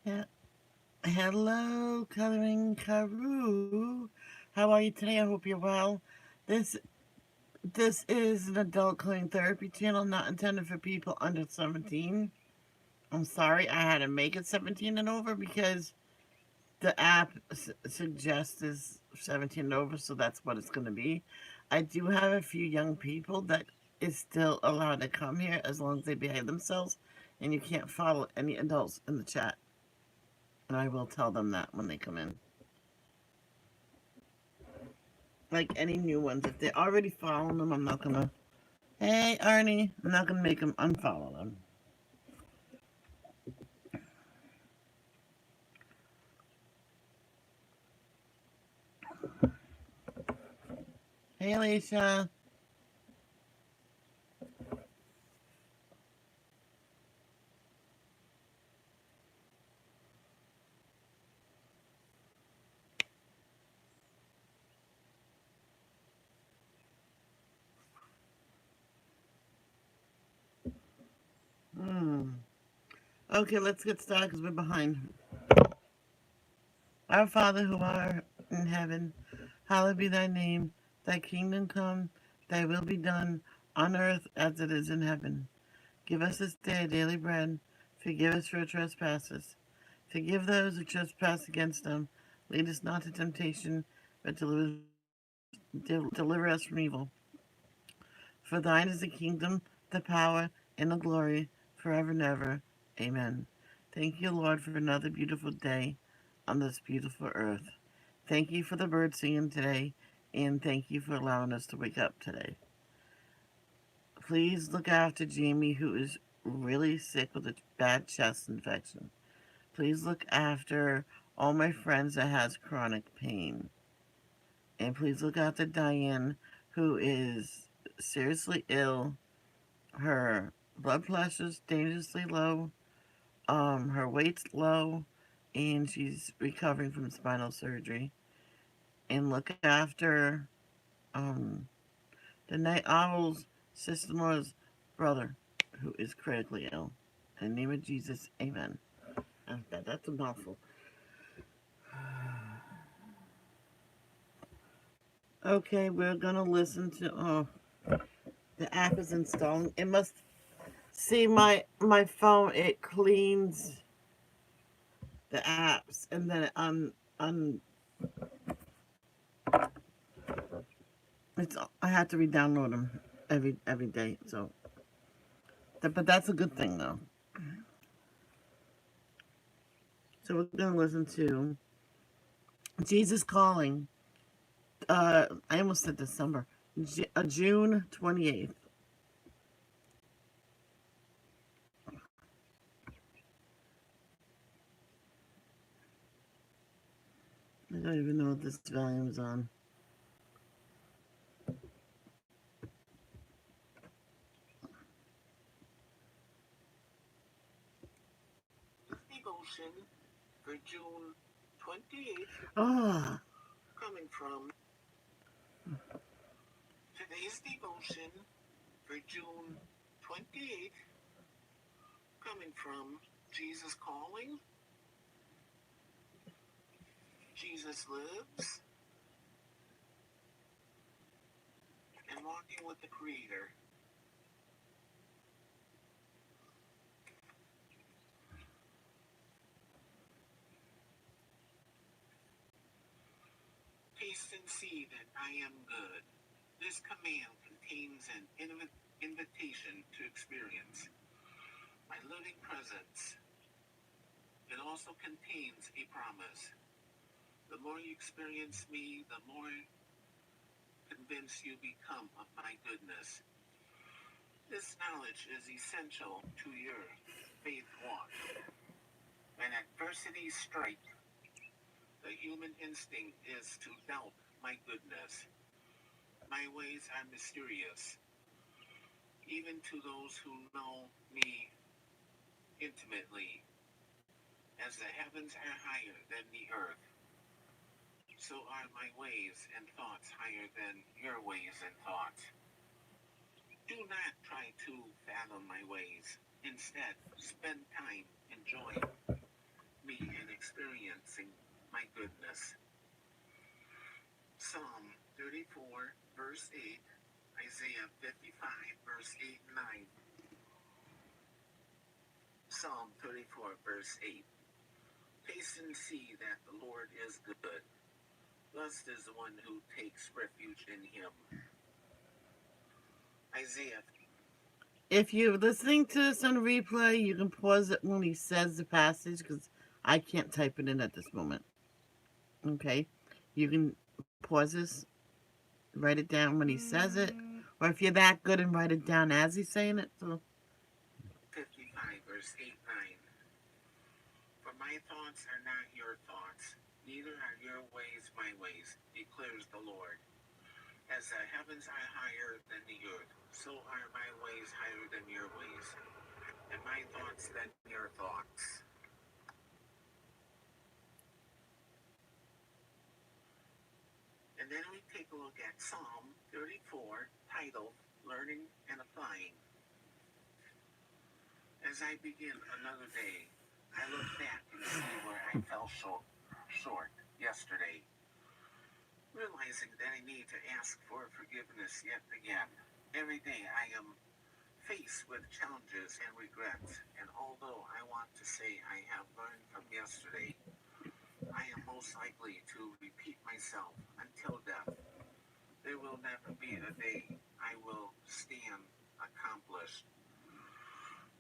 He- Hello, Coloring Carew. How are you today? I hope you're well. This this is an adult coloring therapy channel not intended for people under 17. I'm sorry, I had to make it 17 and over because the app suggests is 17 and over, so that's what it's going to be. I do have a few young people that is still allowed to come here as long as they behave themselves, and you can't follow any adults in the chat. And I will tell them that when they come in. Like any new ones, if they're already following them, I'm not gonna. Hey, Arnie, I'm not gonna make them unfollow them. Hey, Alicia. Hmm. Okay, let's get started because we're behind. Our Father who art in heaven, hallowed be thy name. Thy kingdom come, thy will be done, on earth as it is in heaven. Give us this day our daily bread. Forgive us for our trespasses. Forgive those who trespass against them. Lead us not to temptation, but deliver us from evil. For thine is the kingdom, the power, and the glory, forever and ever. Amen. Thank you, Lord, for another beautiful day on this beautiful earth. Thank you for the birds singing today, and thank you for allowing us to wake up today. Please look after Jamie, who is really sick with a bad chest infection. Please look after all my friends that has chronic pain. And please look after Diane, who is seriously ill. Her blood pressure's dangerously low. Her weight's low, and she's recovering from spinal surgery. And look after um, the Night Owl's sister-in-law's brother, who is critically ill. In the name of Jesus, amen. That's a mouthful. Okay, we're gonna listen to. Oh, the app is installing. It must see my phone. It cleans the apps and then it it's I have to re-download them every day. So, but that's a good thing though. So we're gonna listen to Jesus Calling. I almost said December. June 28th. I don't even know what this volume's on. Devotion for June 28th. Ah. Coming from today's devotion for June 28th. Coming from Jesus Calling. Jesus lives. And walking with the Creator. Taste and see that I am good. This command contains an invitation to experience my living presence. It also contains a promise. The more you experience me, the more convinced you become of my goodness. This knowledge is essential to your faith walk. When adversity strikes, the human instinct is to doubt my goodness. My ways are mysterious, even to those who know me intimately. As the heavens are higher than the earth, so are my ways and thoughts higher than your ways and thoughts. Do not try to fathom my ways. Instead, spend time enjoying me experiencing my goodness. Psalm 34, verse 8, Isaiah 55, verse 8 and 9. Psalm 34, verse 8. Taste and see that the Lord is good. Blessed is the one who takes refuge in him. Isaiah. If you're listening to this on replay, you can pause it when he says the passage because I can't type it in at this moment. Okay? You can pause this, write it down when he says it, or if you're that good and write it down as he's saying it. So 55, verse 8, 9. For my thoughts are not your thoughts, neither are your ways my ways, declares the Lord. As the heavens are higher than the earth, so are my ways higher than your ways, and my thoughts than your thoughts. And then we take a look at Psalm 34, titled Learning and Applying. As I begin another day, I look back and see where I fell short yesterday, realizing that I need to ask for forgiveness yet again. Every day I am faced with challenges and regrets, and although I want to say I have learned from yesterday, I am most likely to repeat myself until death. There will never be a day I will stand accomplished,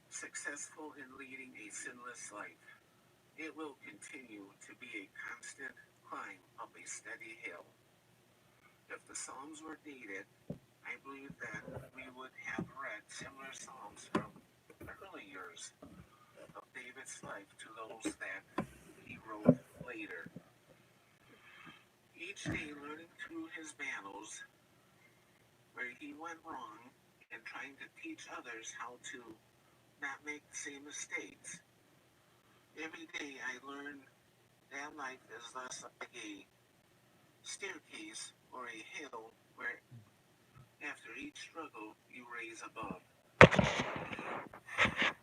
successful in leading a sinless life. It will continue to be a constant climb up a steady hill. If the Psalms were dated, I believe that we would have read similar Psalms from the early years of David's life to those that he wrote later. Each day learning through his battles, where he went wrong, and trying to teach others how to not make the same mistakes. Every day I learn that life is less like a staircase or a hill where after each struggle you raise above,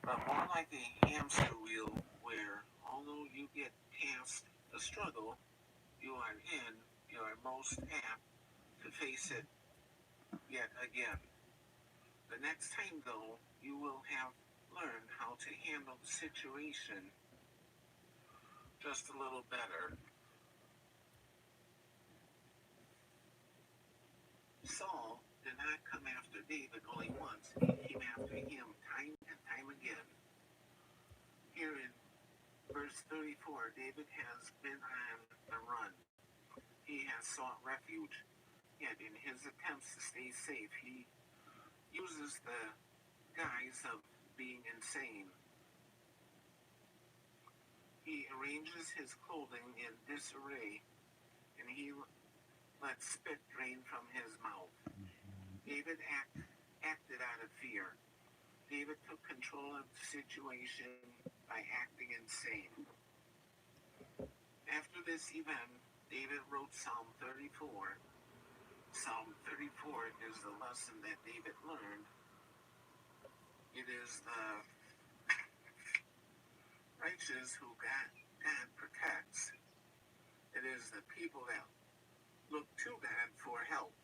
but more like a hamster wheel where although you get past the struggle you are in, you are most apt to face it yet again. The next time though, you will have learned how to handle the situation just a little better. Saul did not come after David only once, he came after him time and time again. Here in verse 34, David has been on the run. He has sought refuge, yet in his attempts to stay safe, he uses the guise of being insane. He arranges his clothing in disarray, and he lets spit drain from his mouth. David acted out of fear. David took control of the situation by acting insane. After this event, David wrote Psalm 34. Psalm 34 is the lesson that David learned. It is the righteous who God protects. It is the people that look to God for help.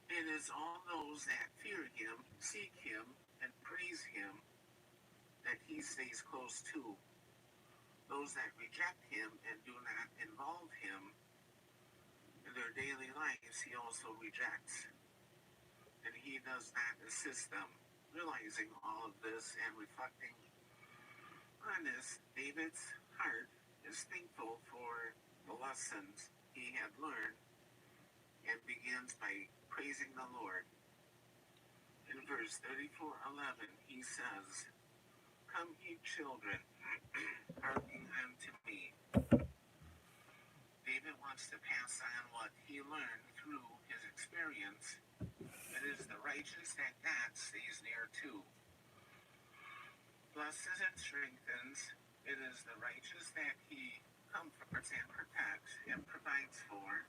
It is all those that fear him, seek him, and praise him that he stays close to. Those that reject him and do not involve him in their daily lives, he also rejects. And he does not assist them. Realizing all of this and reflecting on this, David's heart is thankful for the lessons he had learned and begins by praising the Lord. In verse 34:11, he says, "Come ye children, hearken unto me." David wants to pass on what he learned through his experience. It is the righteous that God stays near to. Blesses and strengthens. It is the righteous that he comforts and protects and provides for.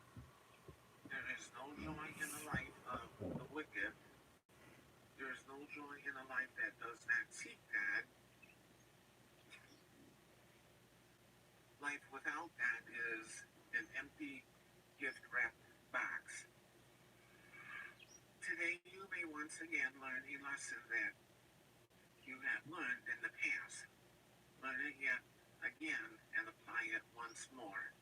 There is no joy in the life of the wicked. There is no joy in a life that does not seek God. that is an empty gift wrapped box. Today you may once again learn a lesson that you have learned in the past. Learn it yet again and apply it once more.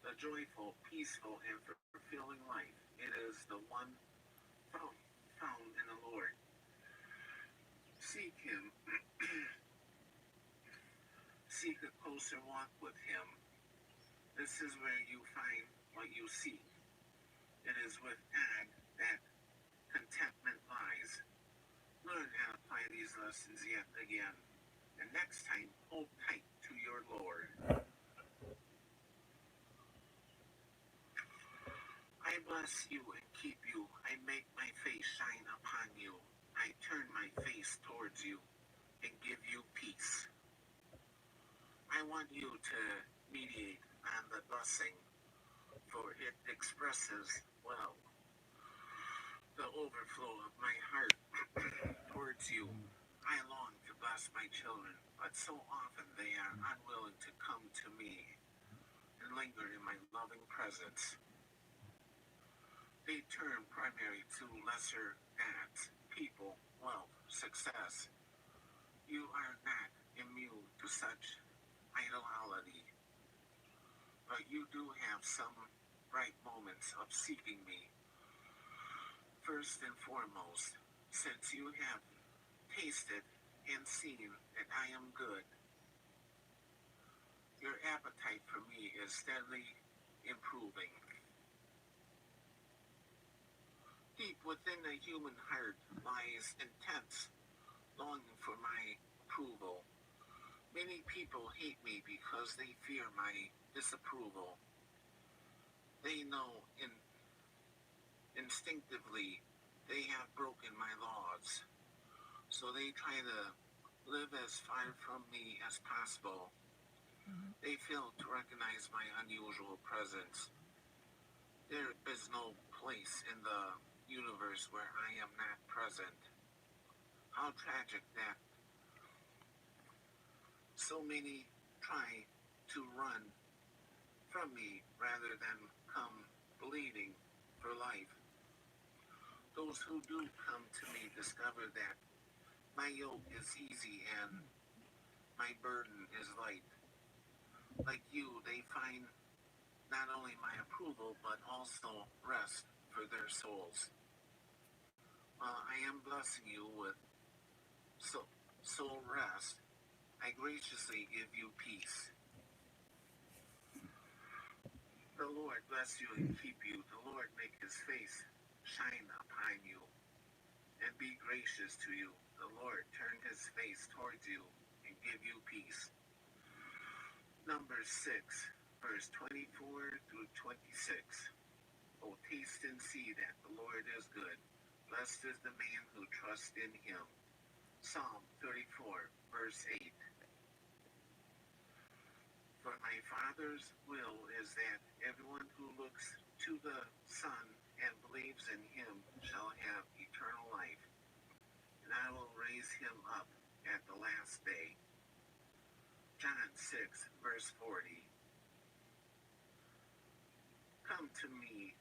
The joyful, peaceful, and fulfilling life. It is the one found in the Lord. Seek Him. Seek a closer walk with Him. This is where you find what you seek. It is with Ag that contentment lies. Learn and apply these lessons yet again. And next time, hold tight to your Lord. I bless you and keep you. I make my face shine upon you. I turn my face towards you and give you peace. I want you to meditate on the blessing, for it expresses well the overflow of my heart towards you. I long to bless my children, but so often they are unwilling to come to me and linger in my loving presence. They turn primarily to lesser acts, people, wealth, success. You are not immune to such idolatry, but you do have some bright moments of seeking me. First and foremost, since you have tasted and seen that I am good, your appetite for me is steadily improving. Deep within the human heart lies intense longing for my approval. Many people hate me because they fear my disapproval. They know instinctively they have broken my laws, so they try to live as far from me as possible. They fail to recognize my unusual presence. There is no place in the universe where I am not present. How tragic that so many try to run from me rather than come bleeding for life. Those who do come to me discover that my yoke is easy and my burden is light. Like you, they find not only my approval but also rest for their souls. While I am blessing you with soul rest, I graciously give you peace. The Lord bless you and keep you. The Lord make his face shine upon you and be gracious to you. The Lord turn his face towards you and give you peace. Numbers 6, verse 24 through 26. Oh, taste and see that the Lord is good. Blessed is the man who trusts in him. Psalm 34, verse 8. For my Father's will is that everyone who looks to the Son and believes in him shall have eternal life, and I will raise him up at the last day. John 6, verse 40. Come to me,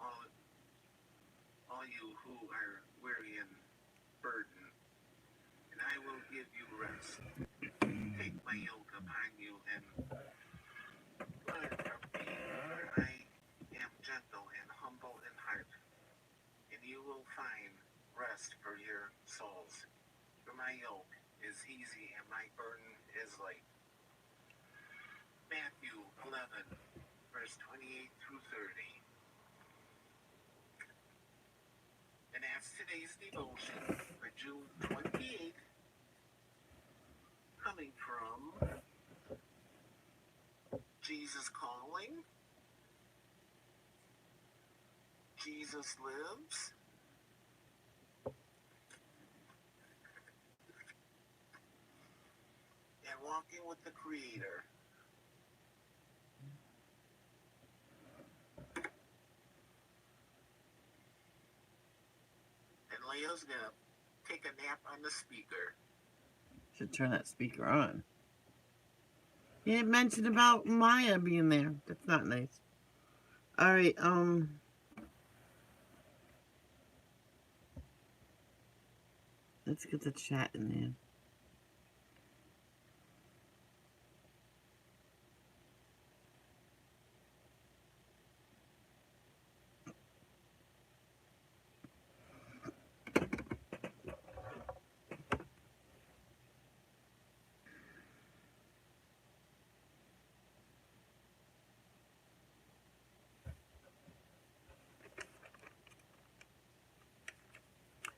all you who are weary and burdened, and I will give you rest. Take my yoke upon you and learn from me, for I am gentle and humble in heart, and you will find rest for your souls. For my yoke is easy and my burden is light. Matthew 11, verse 28 through 30. And that's today's devotion for June 28th, coming from Jesus Calling, Jesus Lives, and Walking with the Creator. And Leo's gonna take a nap on the speaker. Should turn that speaker on. He didn't mention about Maya being there. That's not nice. All right. Let's get the chat in there.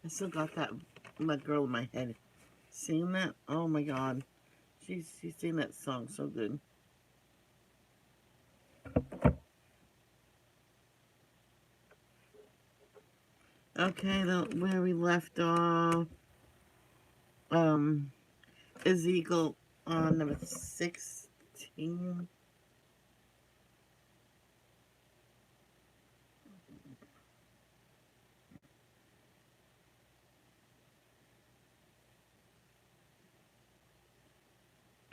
I still got that girl in my head. Singing that? Oh my god. She's singing that song so good. Okay, where we left off, um, Ezekiel on number 16.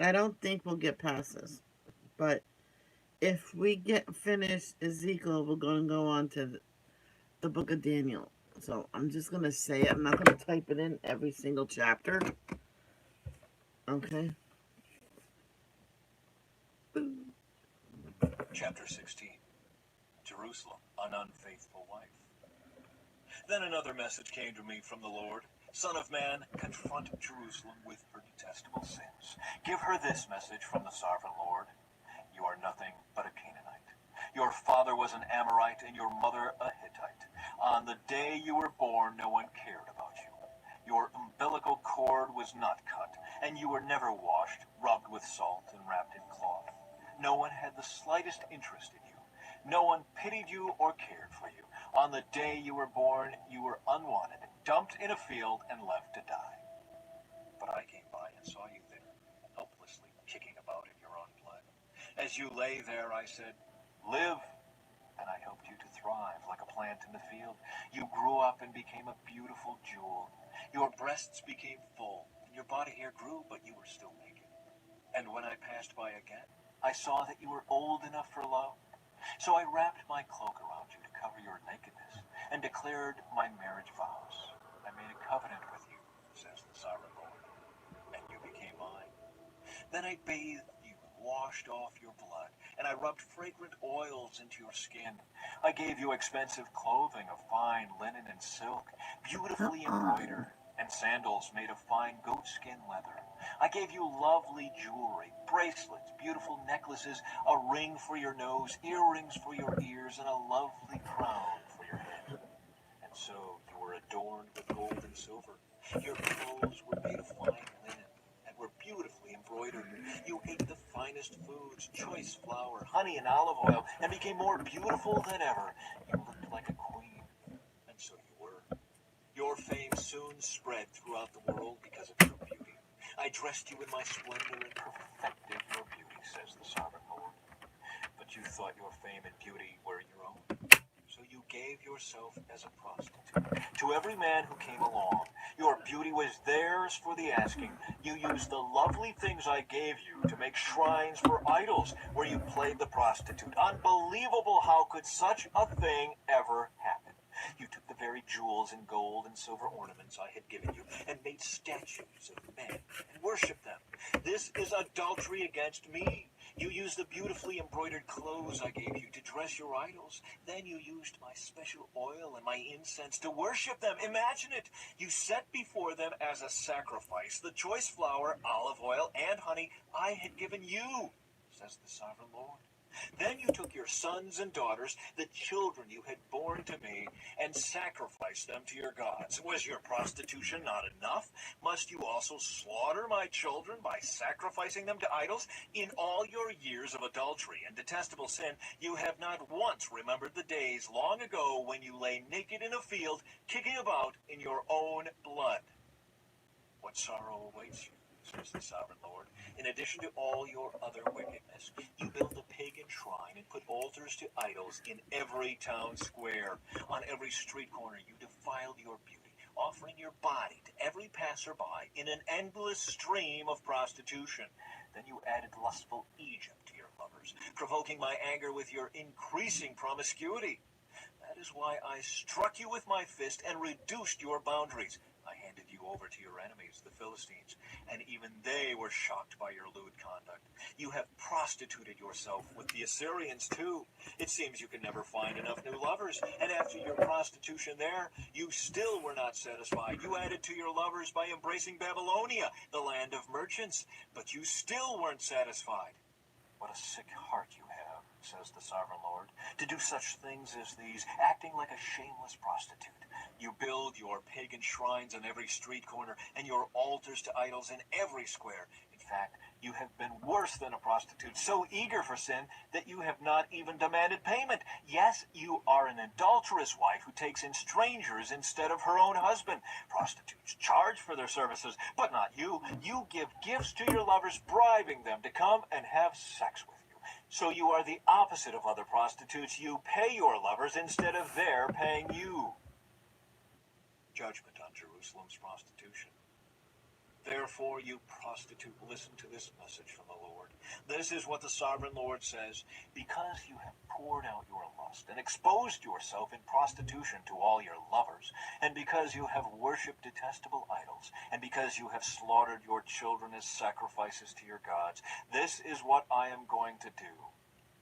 I don't think we'll get past this, but if we get finished Ezekiel, we're going to go on to the book of Daniel. So I'm just going to say it. I'm not going to type it in every single chapter. Okay. Chapter 16. Jerusalem, an unfaithful wife. Then another message came to me from the Lord. Son of man, confront Jerusalem with her detestable sins. Give her this message from the sovereign Lord. You are nothing but a Canaanite. Your father was an Amorite and your mother a Hittite. On the day you were born, no one cared about you. Your umbilical cord was not cut, and you were never washed, rubbed with salt, and wrapped in cloth. No one had the slightest interest in you. No one pitied you or cared for you. On the day you were born, you were unwanted, dumped in a field, and left to die. But I came by and saw you there, helplessly kicking about in your own blood. As you lay there, I said, live, and I helped you to thrive like a plant in the field. You grew up and became a beautiful jewel. Your breasts became full, and your body hair grew, but you were still naked. And when I passed by again, I saw that you were old enough for love. So I wrapped my cloak around you to cover your nakedness, and declared my marriage vows. I made a covenant with you, says the sovereign Lord, and you became mine. Then I bathed you and washed off your blood, and I rubbed fragrant oils into your skin. I gave you expensive clothing of fine linen and silk, beautifully embroidered, and sandals made of fine goatskin leather. I gave you lovely jewelry, bracelets, beautiful necklaces, a ring for your nose, earrings for your ears, and a lovely crown for your head. And so you were adorned with gold and silver. Your clothes were made of fine linen and were beautifully embroidered. You ate the finest foods, choice flour, honey, and olive oil, and became more beautiful than ever. You looked like a queen, and so you were. Your fame soon spread throughout the world because of your beauty. I dressed you in my splendor and perfected your beauty, says the sovereign Lord. But you thought your fame and beauty were your own. So you gave yourself as a prostitute to every man who came along. Your beauty was theirs for the asking. You used the lovely things I gave you to make shrines for idols where you played the prostitute. Unbelievable, how could such a thing ever happen? You took the very jewels and gold and silver ornaments I had given you and made statues of men and worshipped them. This is adultery against me. You used the beautifully embroidered clothes I gave you to dress your idols. Then you used my special oil and my incense to worship them. Imagine it. You set before them as a sacrifice the choice flour, olive oil, and honey I had given you, says the sovereign Lord. Then you took your sons and daughters, the children you had born to me, and sacrificed them to your gods. Was your prostitution not enough? Must you also slaughter my children by sacrificing them to idols? In all your years of adultery and detestable sin, you have not once remembered the days long ago when you lay naked in a field, kicking about in your own blood. What sorrow awaits you, says the sovereign Lord. In addition to all your other wickedness, you built a pagan shrine and put altars to idols in every town square. On every street corner you defiled your beauty, offering your body to every passerby in an endless stream of prostitution. Then you added lustful Egypt to your lovers, provoking my anger with your increasing promiscuity. That is why I struck you with my fist and reduced your boundaries. I handed you over to your enemies, the Philistines, and even they were shocked by your lewd conduct. You have prostituted yourself with the Assyrians, too. It seems you can never find enough new lovers, and after your prostitution there, you still were not satisfied. You added to your lovers by embracing Babylonia, the land of merchants, but you still weren't satisfied. What a sick heart you have, says the sovereign Lord, to do such things as these, acting like a shameless prostitute. You build your pagan shrines on every street corner and your altars to idols in every square. In fact, you have been worse than a prostitute, so eager for sin that you have not even demanded payment. Yes, you are an adulterous wife who takes in strangers instead of her own husband. Prostitutes charge for their services, but not you. You give gifts to your lovers, bribing them to come and have sex with you. So you are the opposite of other prostitutes. You pay your lovers instead of their paying you. Judgment on Jerusalem's prostitution. Therefore, you prostitute, listen to this message from the Lord. This is what the sovereign Lord says. Because you have poured out your lust and exposed yourself in prostitution to all your lovers, and because you have worshipped detestable idols, and because you have slaughtered your children as sacrifices to your gods, this is what I am going to do.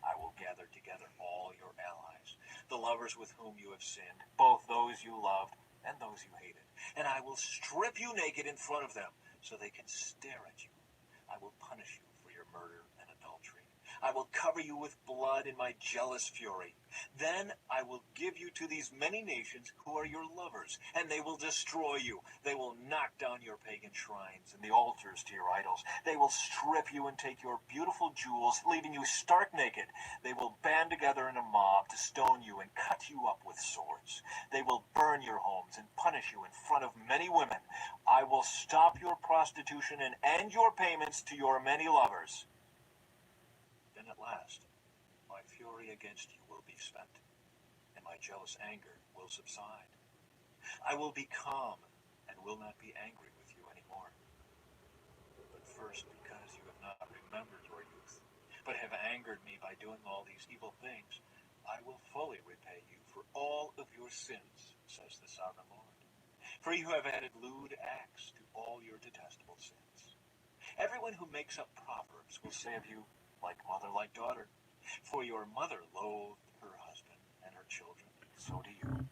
I will gather together all your allies, the lovers with whom you have sinned, both those you loved and those you hated, and I will strip you naked in front of them, so they can stare at you. I will punish you for your murder and adultery. I will cover you with blood in my jealous fury. Then I will give you to these many nations who are your lovers, and they will destroy you. They will knock down your pagan shrines and the altars to your idols. They will strip you and take your beautiful jewels, leaving you stark naked. They will band together in a mob to stone you and cut you up with swords. They will burn your homes and punish you in front of many women. I will stop your prostitution and end your payments to your many lovers. Then at last, my fury against you will be spent, and my jealous anger will subside. I will be calm and will not be angry with you anymore. But first, because you have not remembered your youth, but have angered me by doing all these evil things, I will fully repay you for all of your sins, says the sovereign Lord. For you have added lewd acts to all your detestable sins. Everyone who makes up proverbs will say of you, like mother, like daughter. For your mother loathed her husband and her children, so do you.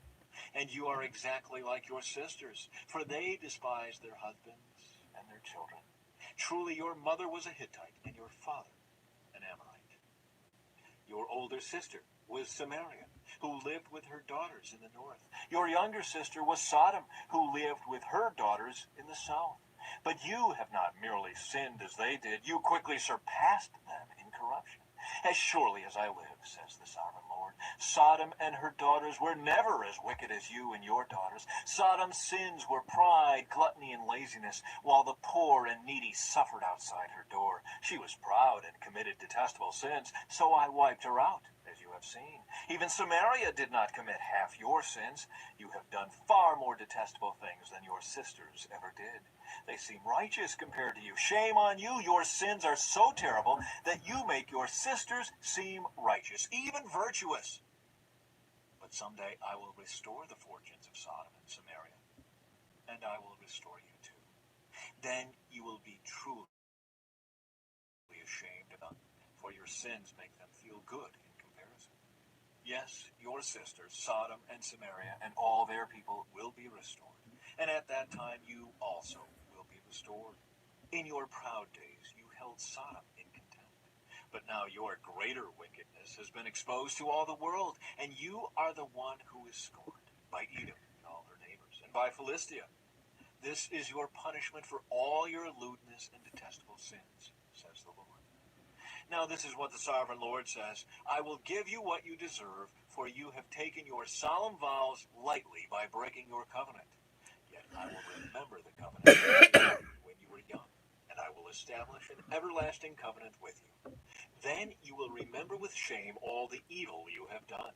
And you are exactly like your sisters, for they despise their husbands and their children. Truly your mother was a Hittite, and your father an Amorite. Your older sister was Samaria, who lived with her daughters in the north. Your younger sister was Sodom, who lived with her daughters in the south. But you have not merely sinned as they did, you quickly surpassed them in corruption. As surely as I live, says the sovereign Lord, Sodom and her daughters were never as wicked as you and your daughters. Sodom's sins were pride, gluttony, and laziness, while the poor and needy suffered outside her door. She was proud and committed detestable sins, so I wiped her out, as you have seen. Even Samaria did not commit half your sins. You have done far more detestable things than your sisters ever did. They seem righteous compared to you. Shame on you. Your sins are so terrible that you make your sisters seem righteous, even virtuous. But someday I will restore the fortunes of Sodom and Samaria, and I will restore you too. Then you will be truly ashamed of them, for your sins make them feel good in comparison. Yes, your sisters, Sodom and Samaria, and all their people will be restored. And at that time you also will be restored. In your proud days you held Sodom in contempt. But now your greater wickedness has been exposed to all the world, and you are the one who is scorned by Edom and all her neighbors, and by Philistia. This is your punishment for all your lewdness and detestable sins, says the Lord. Now this is what the sovereign Lord says. I will give you what you deserve, for you have taken your solemn vows lightly by breaking your covenant. Yet I will remember the covenant when you were young, and I will establish an everlasting covenant with you. Then you will remember with shame all the evil you have done.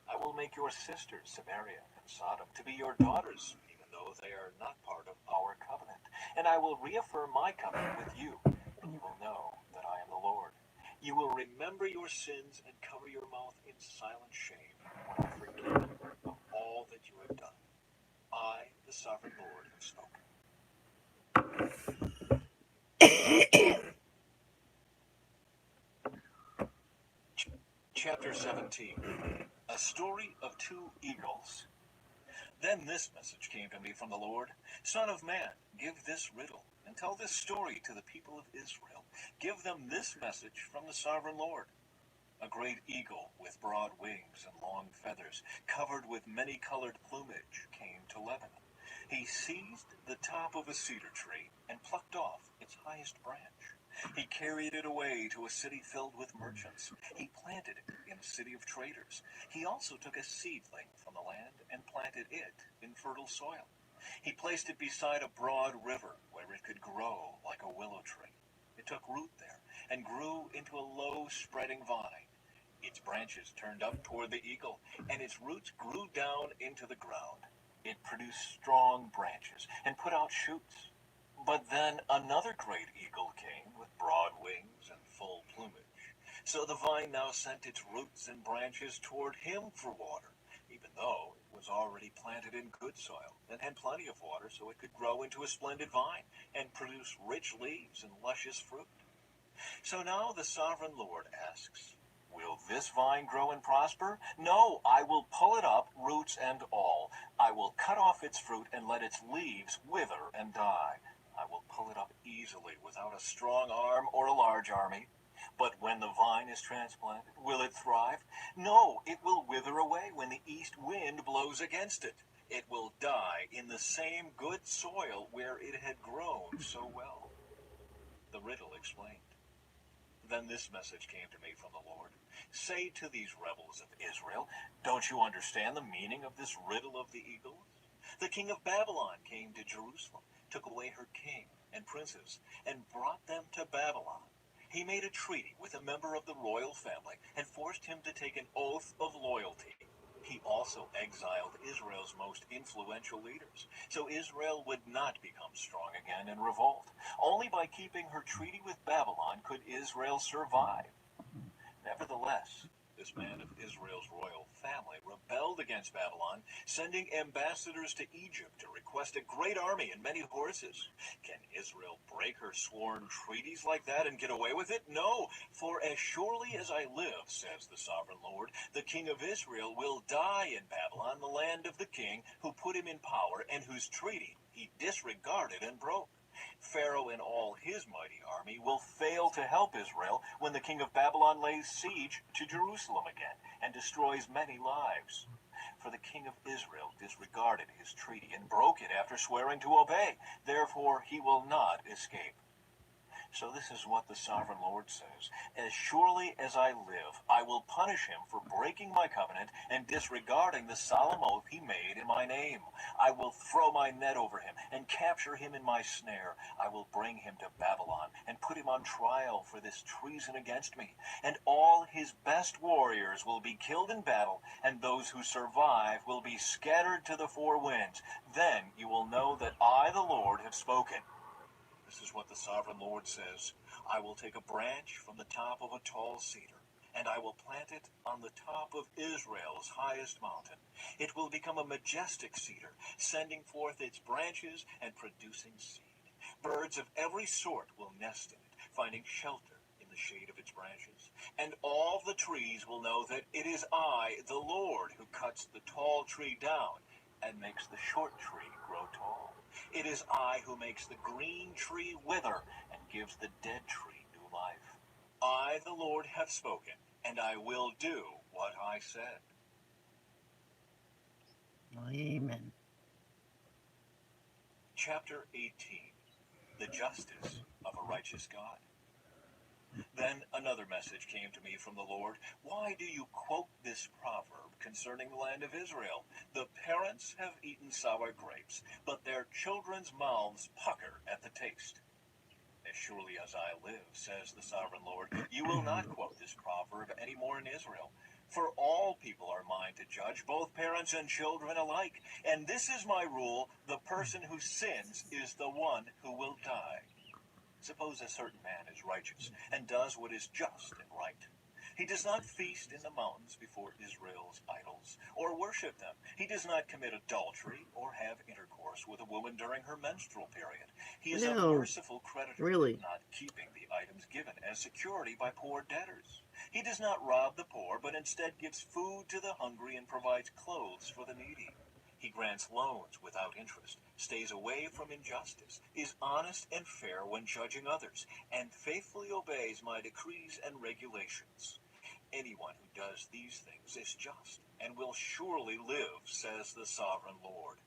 I will make your sisters, Samaria and Sodom, to be your daughters, even though they are not part of our covenant. And I will reaffirm my covenant with you, and you will know You will remember your sins and cover your mouth in silent shame when I forgive of all that you have done. I, the sovereign Lord, have spoken. Chapter 17. A story of two eagles. Then this message came to me from the Lord. Son of man, give this riddle, and tell this story to the people of Israel. Give them this message from the sovereign Lord. A great eagle with broad wings and long feathers, covered with many-colored plumage, came to Lebanon. He seized the top of a cedar tree and plucked off its highest branch. He carried it away to a city filled with merchants. He planted it in a city of traders. He also took a seedling from the land and planted it in fertile soil. He placed it beside a broad river where it could grow like a willow tree. It took root there and grew into a low spreading vine. Its branches turned up toward the eagle, and its roots grew down into the ground. It produced strong branches and put out shoots. But then another great eagle came with broad wings and full plumage. So the vine now sent its roots and branches toward him for water, even though it was already planted in good soil and had plenty of water so it could grow into a splendid vine and produce rich leaves and luscious fruit. So now the sovereign Lord asks, will this vine grow and prosper? No, I will pull it up, roots and all. I will cut off its fruit and let its leaves wither and die. I will pull it up easily without a strong arm or a large army. But when the vine is transplanted, will it thrive? No, it will wither away when the east wind blows against it. It will die in the same good soil where it had grown so well. The riddle explained. Then this message came to me from the Lord. Say to these rebels of Israel, don't you understand the meaning of this riddle of the eagles? The king of Babylon came to Jerusalem, took away her king and princes, and brought them to Babylon. He made a treaty with a member of the royal family and forced him to take an oath of loyalty. He also exiled Israel's most influential leaders, so Israel would not become strong again in revolt. Only by keeping her treaty with Babylon could Israel survive. Nevertheless, this man of Israel's royal family rebelled against Babylon, sending ambassadors to Egypt to request a great army and many horses. Can Israel break her sworn treaties like that and get away with it? No, for as surely as I live, says the sovereign Lord, the king of Israel will die in Babylon, the land of the king who put him in power and whose treaty he disregarded and broke. Pharaoh and all his mighty army will fail to help Israel when the king of Babylon lays siege to Jerusalem again and destroys many lives. For the king of Israel disregarded his treaty and broke it after swearing to obey. Therefore he will not escape. So this is what the sovereign Lord says. As surely as I live, I will punish him for breaking my covenant and disregarding the solemn oath he made in my name. I will throw my net over him and capture him in my snare. I will bring him to Babylon and put him on trial for this treason against me. And all his best warriors will be killed in battle, and those who survive will be scattered to the four winds. Then you will know that I, the Lord, have spoken. This is what the sovereign Lord says. I will take a branch from the top of a tall cedar, and I will plant it on the top of Israel's highest mountain. It will become a majestic cedar, sending forth its branches and producing seed. Birds of every sort will nest in it, finding shelter in the shade of its branches. And all the trees will know that it is I, the Lord, who cuts the tall tree down and makes the short tree grow tall. It is I who makes the green tree wither and gives the dead tree new life. I, the Lord, have spoken, and I will do what I said. Amen. Chapter 18. The Justice of a Righteous God. Then another message came to me from the Lord. Why do you quote this proverb concerning the land of Israel? The parents have eaten sour grapes, but their children's mouths pucker at the taste. As surely as I live, says the sovereign Lord, you will not quote this proverb any more in Israel. For all people are mine to judge, both parents and children alike. And this is my rule, the person who sins is the one who will die. Suppose a certain man is righteous and does what is just and right. He does not feast in the mountains before Israel's idols, or worship them. He does not commit adultery or have intercourse with a woman during her menstrual period. He is a No, merciful creditor, really. not keeping the items given as security by poor debtors. He does not rob the poor, but instead gives food to the hungry and provides clothes for the needy. He grants loans without interest, stays away from injustice, is honest and fair when judging others, and faithfully obeys my decrees and regulations. Anyone who does these things is just and will surely live, says the sovereign Lord.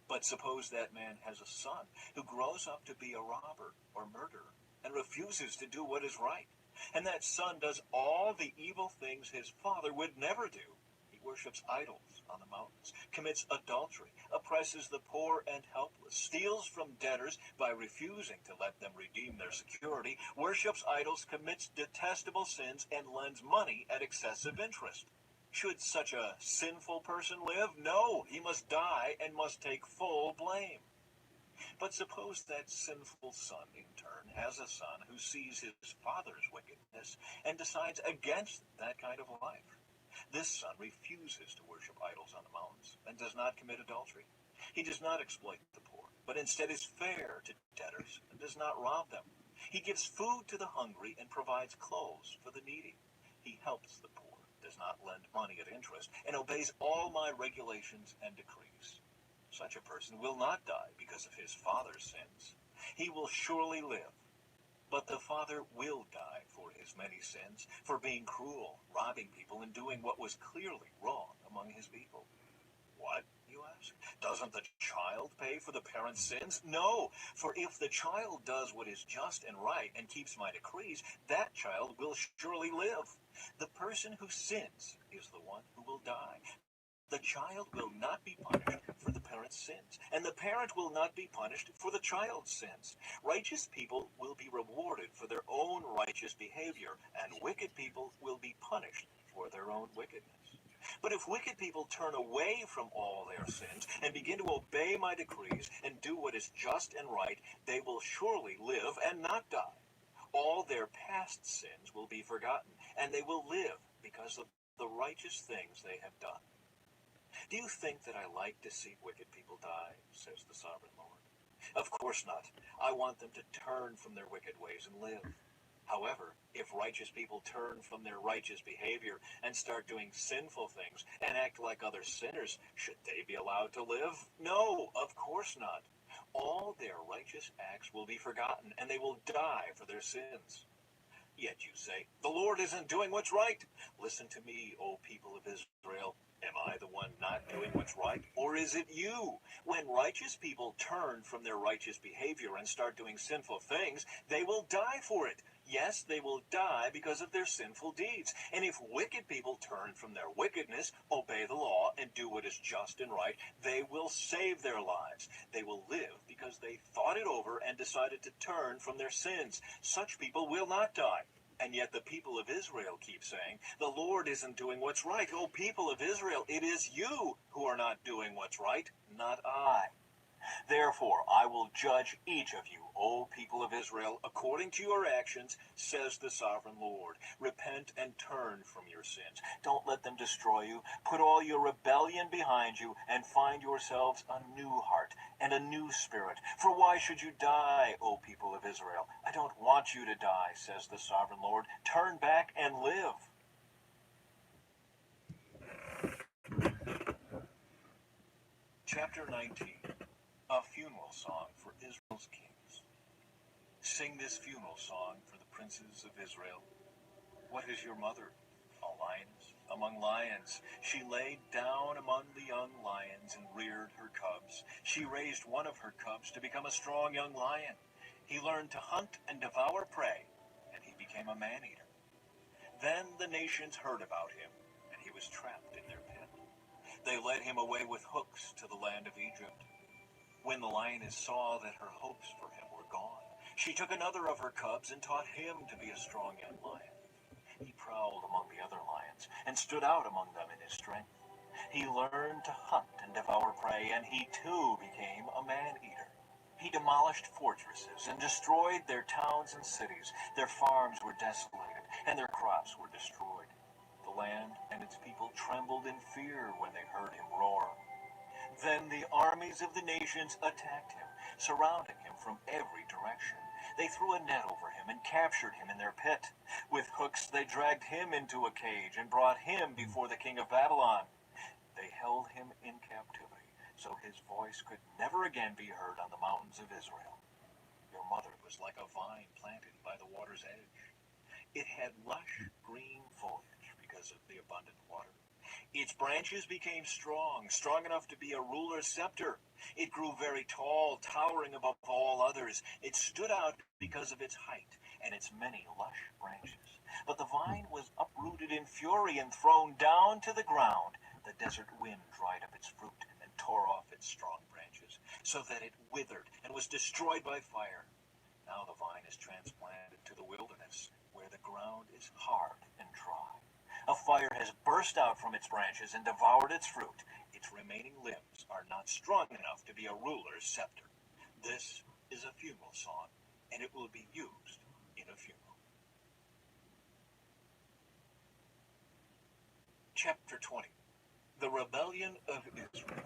But suppose that man has a son who grows up to be a robber or murderer and refuses to do what is right. And that son does all the evil things his father would never do. He worships idols on the mountains, commits adultery, oppresses the poor and helpless, steals from debtors by refusing to let them redeem their security, worships idols, commits detestable sins, and lends money at excessive interest. Should such a sinful person live? No, he must die and must take full blame. But suppose that sinful son, in turn, has a son who sees his father's wickedness and decides against that kind of life. This son refuses to worship idols on the mountains and does not commit adultery. He does not exploit the poor, but instead is fair to debtors and does not rob them. He gives food to the hungry and provides clothes for the needy. He helps the poor, does not lend money at interest, and obeys all my regulations and decrees. Such a person will not die because of his father's sins. He will surely live. But the father will die for his many sins, for being cruel, robbing people, and doing what was clearly wrong among his people. What, you ask? Doesn't the child pay for the parent's sins? No, for if the child does what is just and right and keeps my decrees, that child will surely live. The person who sins is the one who will die. The child will not be punished for the parent's sins, and the parent will not be punished for the child's sins. Righteous people will be rewarded for their own righteous behavior, and wicked people will be punished for their own wickedness. But if wicked people turn away from all their sins and begin to obey my decrees and do what is just and right, they will surely live and not die. All their past sins will be forgotten, and they will live because of the righteous things they have done. Do you think that I like to see wicked people die, says the sovereign Lord? Of course not. I want them to turn from their wicked ways and live. However, if righteous people turn from their righteous behavior and start doing sinful things and act like other sinners, should they be allowed to live? No, of course not. All their righteous acts will be forgotten, and they will die for their sins. Yet you say, the Lord isn't doing what's right. Listen to me, O people of Israel. Am I the one not doing what's right, or is it you? When righteous people turn from their righteous behavior and start doing sinful things, they will die for it. Yes, they will die because of their sinful deeds. And if wicked people turn from their wickedness, obey the law, and do what is just and right, they will save their lives. They will live because they thought it over and decided to turn from their sins. Such people will not die. And yet the people of Israel keep saying, the Lord isn't doing what's right. Oh, people of Israel, it is you who are not doing what's right, not I. Therefore, I will judge each of you, O people of Israel, according to your actions, says the sovereign Lord. Repent and turn from your sins. Don't let them destroy you. Put all your rebellion behind you and find yourselves a new heart and a new spirit. For why should you die, O people of Israel? I don't want you to die, says the sovereign Lord. Turn back and live. Chapter 19. A funeral song for Israel's kings. Sing this funeral song for the princes of Israel. What is your mother? A lioness among lions. She laid down among the young lions and reared her cubs. She raised one of her cubs to become a strong young lion. He learned to hunt and devour prey, and he became a man-eater. Then the nations heard about him, and he was trapped in their pit. They led him away with hooks to the land of Egypt. When the lioness saw that her hopes for him were gone, she took another of her cubs and taught him to be a strong young lion. He prowled among the other lions and stood out among them in his strength. He learned to hunt and devour prey, and he too became a man-eater. He demolished fortresses and destroyed their towns and cities. Their farms were desolated, and their crops were destroyed. The land and its people trembled in fear when they heard him roar. Then the armies of the nations attacked him, surrounding him from every direction. They threw a net over him and captured him in their pit. With hooks they dragged him into a cage and brought him before the king of Babylon. They held him in captivity, so his voice could never again be heard on the mountains of Israel. Your mother was like a vine planted by the water's edge. It had lush green foliage because of the abundant water. Its branches became strong, strong enough to be a ruler's scepter. It grew very tall, towering above all others. It stood out because of its height and its many lush branches. But the vine was uprooted in fury and thrown down to the ground. The desert wind dried up its fruit and tore off its strong branches, so that it withered and was destroyed by fire. Now the vine is transplanted to the wilderness, where the ground is hard and dry. A fire has burst out from its branches and devoured its fruit. Its remaining limbs are not strong enough to be a ruler's scepter. This is a funeral song, and it will be used in a funeral. Chapter 20. The Rebellion of Israel.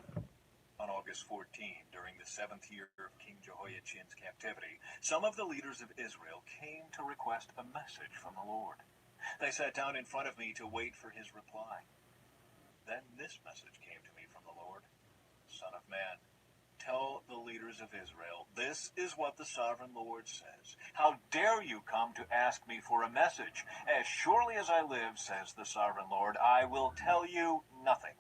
On August 14, during the 7th year of King Jehoiachin's captivity, some of the leaders of Israel came to request a message from the Lord. They sat down in front of me to wait for his reply. Then this message came to me from the Lord. Son of man, tell the leaders of Israel, this is what the sovereign Lord says. How dare you come to ask me for a message? As surely as I live, says the sovereign Lord, I will tell you nothing.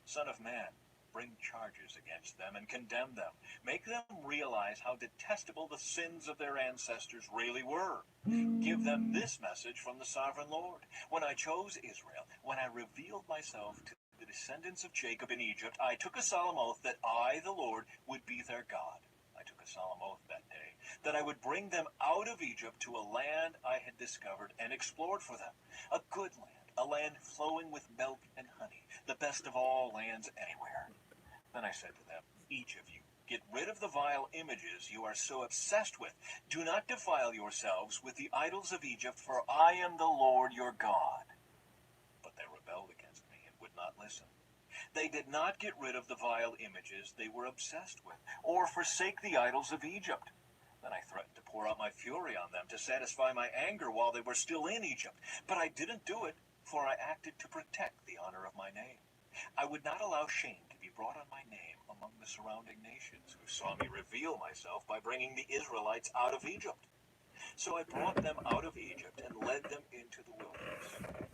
Son of man, bring charges against them and condemn them. Make them realize how detestable the sins of their ancestors really were. Give them this message from the sovereign Lord. When I chose Israel, when I revealed myself to the descendants of Jacob in Egypt, I took a solemn oath that I, the Lord, would be their God. I took a solemn oath that day that I would bring them out of Egypt to a land I had discovered and explored for them, a good land, a land flowing with milk and honey, the best of all lands anywhere. Then I said to them, each of you, get rid of the vile images you are so obsessed with. Do not defile yourselves with the idols of Egypt, for I am the Lord your God. But they rebelled against me and would not listen. They did not get rid of the vile images they were obsessed with, or forsake the idols of Egypt. Then I threatened to pour out my fury on them to satisfy my anger while they were still in Egypt. But I didn't do it, for I acted to protect the honor of my name. I would not allow shame to be brought on my name among the surrounding nations who saw me reveal myself by bringing the Israelites out of Egypt. So I brought them out of Egypt and led them into the wilderness.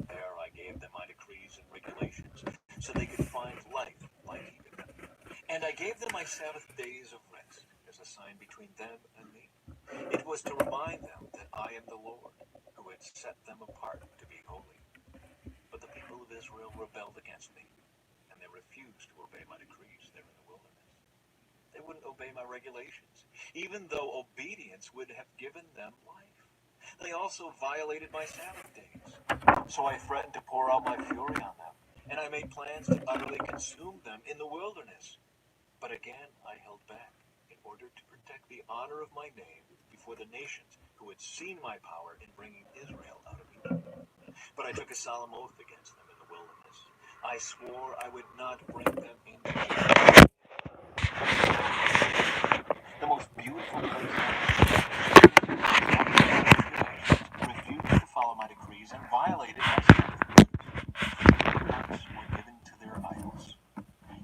There I gave them my decrees and regulations, so they could find life by keeping them. And I gave them my Sabbath days of rest as a sign between them and me. It was to remind them that I am the Lord, who had set them apart to be holy. But the people of Israel rebelled against me, and they refused to obey my decrees there in the wilderness. They wouldn't obey my regulations, even though obedience would have given them life. They also violated my Sabbath days. So I threatened to pour out my fury on them, and I made plans to utterly consume them in the wilderness. But again I held back in order to protect the honor of my name before the nations who had seen my power in bringing Israel out of Egypt. But I took a solemn oath against them in the wilderness. I swore I would not bring them into Egypt. The most beautiful place on earth, refused to follow my decrees and violated my Sabbath. Their hearts were given to their idols.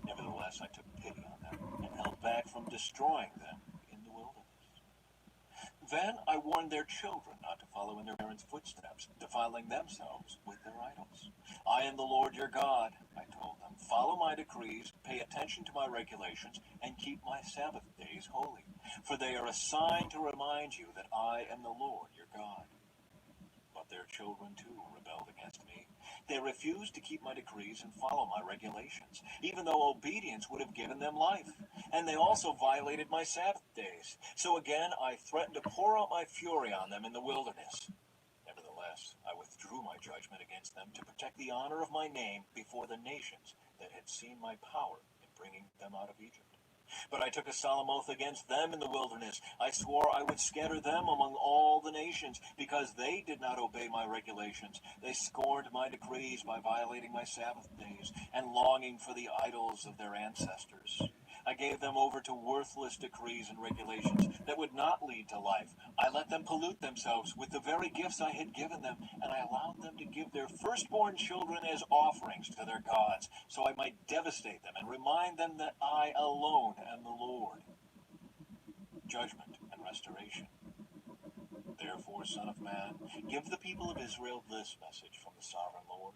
Nevertheless, I took pity on them and held back from destroying them in the wilderness. Then I warned their children not to follow in their parents' footsteps, defiling themselves with their idols. I am the Lord your God, I told them. Follow my decrees, pay attention to my regulations, and keep my Sabbath days holy, for they are a sign to remind you that I am the Lord your God. But their children too rebelled against me. They refused to keep my decrees and follow my regulations, even though obedience would have given them life. And they also violated my Sabbath days. So again I threatened to pour out my fury on them in the wilderness. Nevertheless, I withdrew my judgment against them to protect the honor of my name before the nations that had seen my power in bringing them out of Egypt. But I took a solemn oath against them in the wilderness. I swore I would scatter them among all the nations, because they did not obey my regulations. They scorned my decrees by violating my Sabbath days and longing for the idols of their ancestors. I gave them over to worthless decrees and regulations that would not lead to life. I let them pollute themselves with the very gifts I had given them, and I allowed them to give their firstborn children as offerings to their gods, so I might devastate them and remind them that I alone am the Lord. Judgment and restoration. Therefore, Son of Man, give the people of Israel this message from the Sovereign Lord.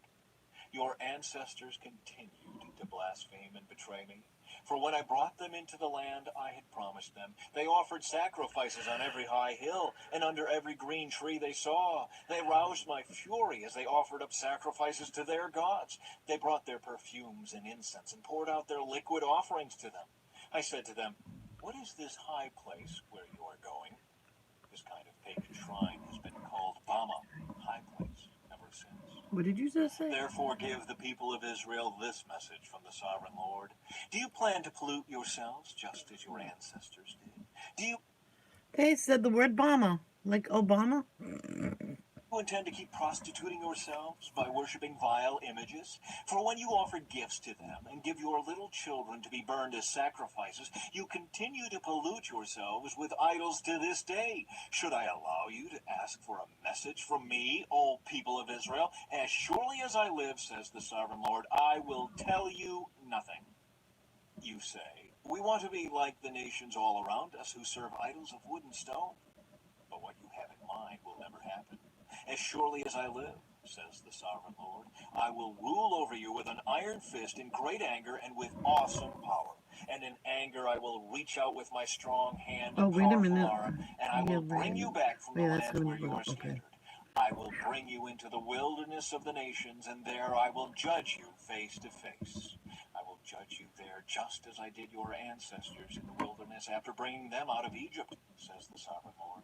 Your ancestors continued to blaspheme and betray me. For when I brought them into the land I had promised them, they offered sacrifices on every high hill and under every green tree they saw. They roused my fury as they offered up sacrifices to their gods. They brought their perfumes and incense and poured out their liquid offerings to them. I said to them, what is this high place where you are going? This kind of pagan shrine has been called Bama, high place, ever since. What did you just say? Therefore give the people of Israel this message from the Sovereign Lord. Do you plan to pollute yourselves just as your ancestors did? Do you They said the word Obama, like Obama. intend to keep prostituting yourselves by worshiping vile images? For when you offer gifts to them and give your little children to be burned as sacrifices, you continue to pollute yourselves with idols to this day. Should I allow you to ask for a message from me, O people of Israel? As surely as I live, says the Sovereign Lord, I will tell you nothing. You say, we want to be like the nations all around us who serve idols of wood and stone. But what you have in mind will never happen. As surely as I live, says the Sovereign Lord, I will rule over you with an iron fist in great anger and with awesome power. And in anger I will reach out with my strong hand Oh, and wait a powerful minute. arm, and I will bring you back from the Wait, that's lands gonna where be you are okay. scattered. I will bring you into the wilderness of the nations, and there I will judge you face to face. I will judge you there just as I did your ancestors in the wilderness after bringing them out of Egypt, says the Sovereign Lord.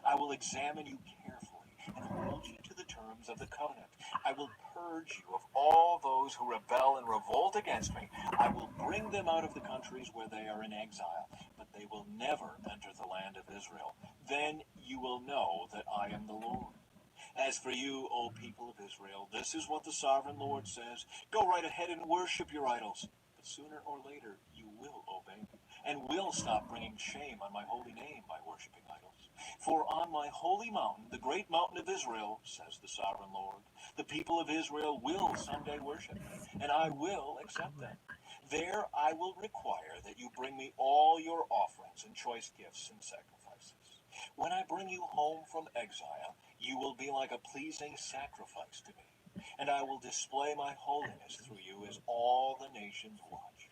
I will examine you carefully and hold you to the terms of the covenant. I will purge you of all those who rebel and revolt against me. I will bring them out of the countries where they are in exile, but they will never enter the land of Israel. Then you will know that I am the Lord. As for you, O people of Israel, this is what the Sovereign Lord says. Go right ahead and worship your idols, but sooner or later you will obey me, and will stop bringing shame on my holy name by worshiping idols. For on my holy mountain, the great mountain of Israel, says the Sovereign Lord, the people of Israel will someday worship me, and I will accept them. There I will require that you bring me all your offerings and choice gifts and sacrifices. When I bring you home from exile, you will be like a pleasing sacrifice to me, and I will display my holiness through you as all the nations watch.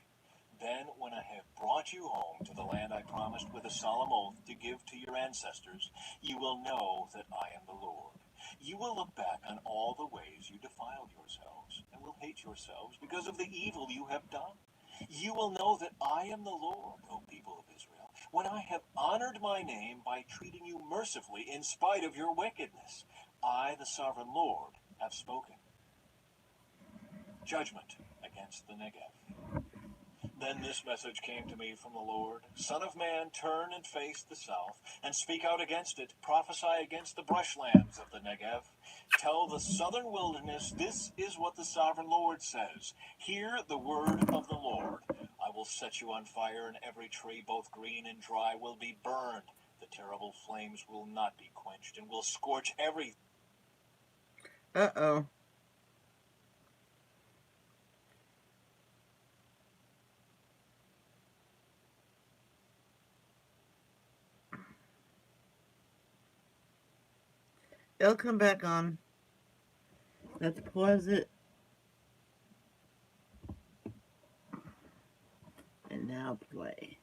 Then, when I have brought you home to the land I promised with a solemn oath to give to your ancestors, you will know that I am the Lord. You will look back on all the ways you defiled yourselves, and will hate yourselves because of the evil you have done. You will know that I am the Lord, O people of Israel, when I have honored my name by treating you mercifully in spite of your wickedness. I, the Sovereign Lord, have spoken. Judgment against the Negev. Then this message came to me from the Lord. Son of man, turn and face the south, and speak out against it. Prophesy against the brushlands of the Negev. Tell the southern wilderness, this is what the Sovereign Lord says. Hear the word of the Lord. I will set you on fire, and every tree, both green and dry, will be burned. The terrible flames will not be quenched, and will scorch everything. Uh-oh. It'll come back on. Let's pause it. And now play.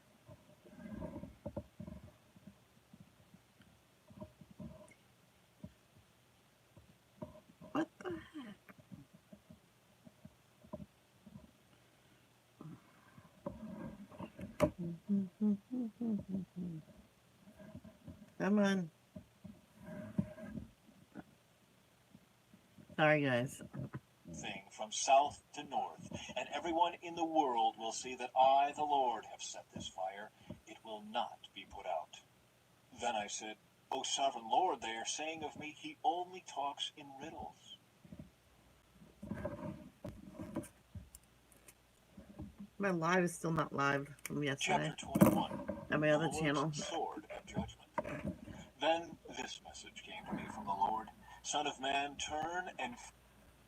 What the heck? Come on. Sorry, guys. Thing from south to north, and everyone in the world will see that I, the Lord, have set this fire. It will not be put out. Then I said, O sovereign Lord, they are saying of me, he only talks in riddles. My live is still not live from yesterday. Chapter 21. On my The other Lord's channel. sword of judgment. Then this message came to me from the Lord. Son of man, turn and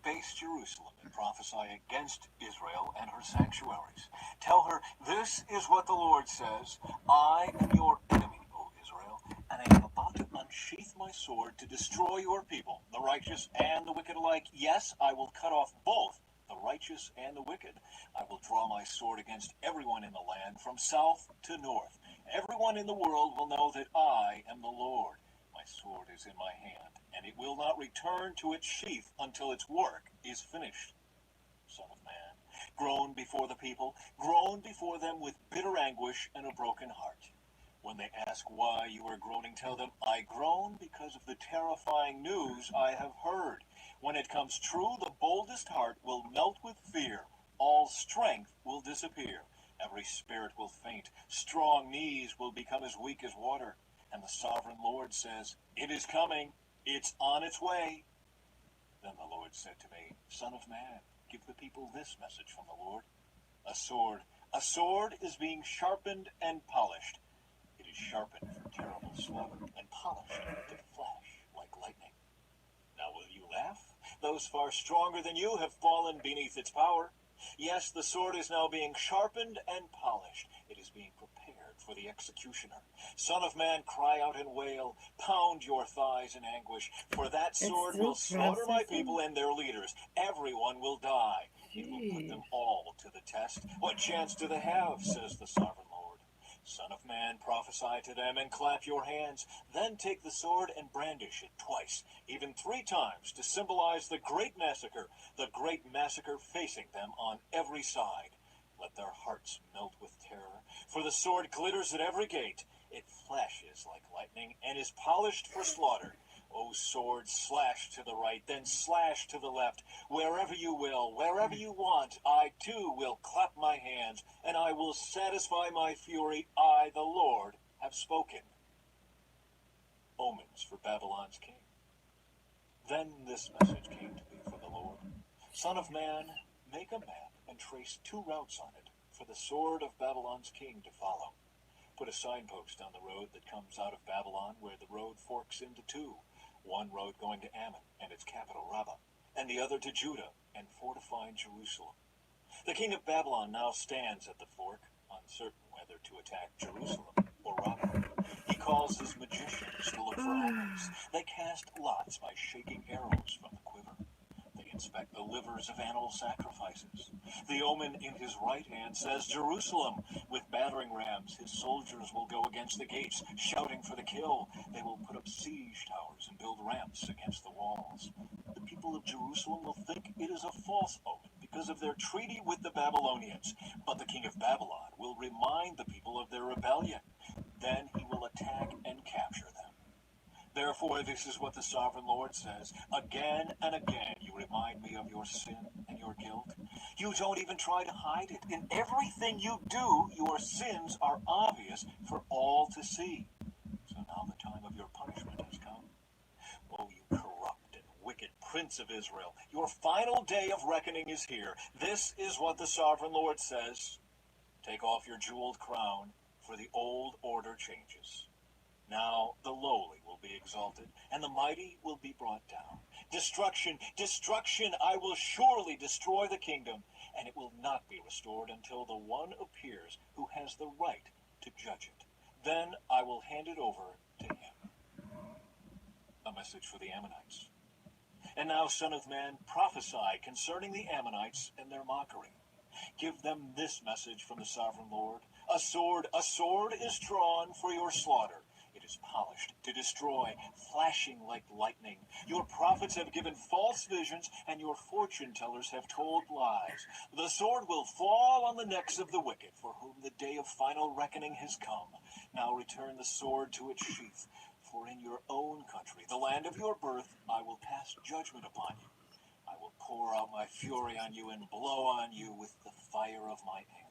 face Jerusalem and prophesy against Israel and her sanctuaries. Tell her, this is what the Lord says, I am your enemy, O Israel, and I am about to unsheath my sword to destroy your people, the righteous and the wicked alike. Yes, I will cut off both the righteous and the wicked. I will draw my sword against everyone in the land, from south to north. Everyone in the world will know that I am the Lord. My sword is in my hand, and it will not return to its sheath until its work is finished. Son of man, groan before the people, groan before them with bitter anguish and a broken heart. When they ask why you are groaning, tell them, I groan because of the terrifying news I have heard. When it comes true, the boldest heart will melt with fear. All strength will disappear. Every spirit will faint. Strong knees will become as weak as water. And the sovereign Lord says, it is coming. It's on its way. Then the Lord said to me, Son of man, give the people this message from the Lord. A sword is being sharpened and polished. It is sharpened for terrible slaughter and polished to flash like lightning. Now will you laugh? Those far stronger than you have fallen beneath its power. Yes, the sword is now being sharpened and polished. It is being prepared for the executioner. Son of man, cry out and wail. Pound your thighs in anguish. For that sword will slaughter my people and their leaders. Everyone will die. It will put them all to the test. What chance do they have, says the sovereign Lord? Son of man, prophesy to them and clap your hands. Then take the sword and brandish it twice, even 3 times, to symbolize the great massacre facing them on every side. Let their hearts melt with terror, for the sword glitters at every gate. It flashes like lightning and is polished for slaughter. O sword, slash to the right, then slash to the left. Wherever you will, wherever you want, I too will clap my hands, and I will satisfy my fury. I, the Lord, have spoken. Omens for Babylon's king. Then this message came to me from the Lord. Son of man, make a map and trace 2 routes on it, for the sword of Babylon's king to follow. Put a signpost on the road that comes out of Babylon, where the road forks into 2. One road going to Ammon and its capital Rabbah, and the other to Judah and fortifying Jerusalem. The king of Babylon now stands at the fork, uncertain whether to attack Jerusalem or Rabbah. He calls his magicians to look for omens. They cast lots by shaking arrows from the quiver. They inspect the livers of animal sacrifices. The omen in his right hand says, Jerusalem. With battering rams, his soldiers will go against the gates, shouting for the kill. They will put up siege towers and build ramps against the walls. The people of Jerusalem will think it is a false omen because of their treaty with the Babylonians. But the king of Babylon will remind the people of their rebellion. Then he will attack and capture them. Therefore, this is what the sovereign Lord says. Again and again you remind me of your sin and your guilt. You don't even try to hide it. In everything you do, your sins are obvious for all to see. So now the time of your punishment has come. O you corrupt and wicked prince of Israel, your final day of reckoning is here. This is what the sovereign Lord says. Take off your jeweled crown, for the old order changes. Now the lowly will be exalted, and the mighty will be brought down. Destruction, destruction, I will surely destroy the kingdom, and it will not be restored until the one appears who has the right to judge it. Then I will hand it over to him. A message for the Ammonites. And now, son of man, prophesy concerning the Ammonites and their mockery. Give them this message from the sovereign Lord. A sword is drawn for your slaughter. It is polished to destroy, flashing like lightning. Your prophets have given false visions, and your fortune tellers have told lies. The sword will fall on the necks of the wicked, for whom the day of final reckoning has come. Now return the sword to its sheath, for in your own country, the land of your birth, I will pass judgment upon you. I will pour out my fury on you and blow on you with the fire of my anger.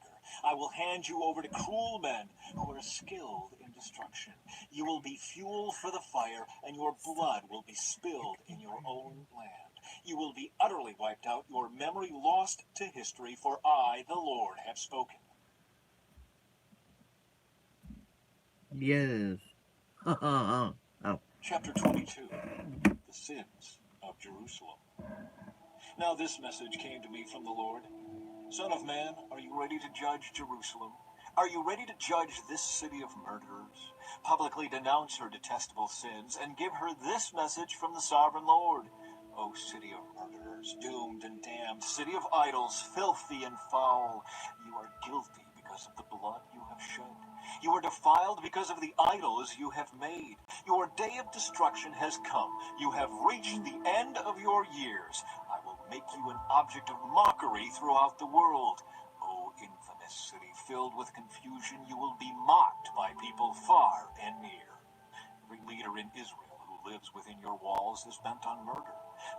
I will hand you over to cruel men who are skilled in destruction. You will be fuel for the fire, and your blood will be spilled in your own land. You will be utterly wiped out, your memory lost to history, for I, the Lord, have spoken. Yes. Oh. Chapter 22. The Sins of Jerusalem. Now this message came to me from the Lord. Son of man, are you ready to judge Jerusalem? Are you ready to judge this city of murderers? Publicly denounce her detestable sins and give her this message from the sovereign Lord. O city of murderers, doomed and damned, city of idols, filthy and foul, you are guilty because of the blood you have shed. You are defiled because of the idols you have made. Your day of destruction has come. You have reached the end of your years. I will make you an object of mockery throughout the world. O infamous city filled with confusion, you will be mocked by people far and near. Every leader in Israel who lives within your walls is bent on murder.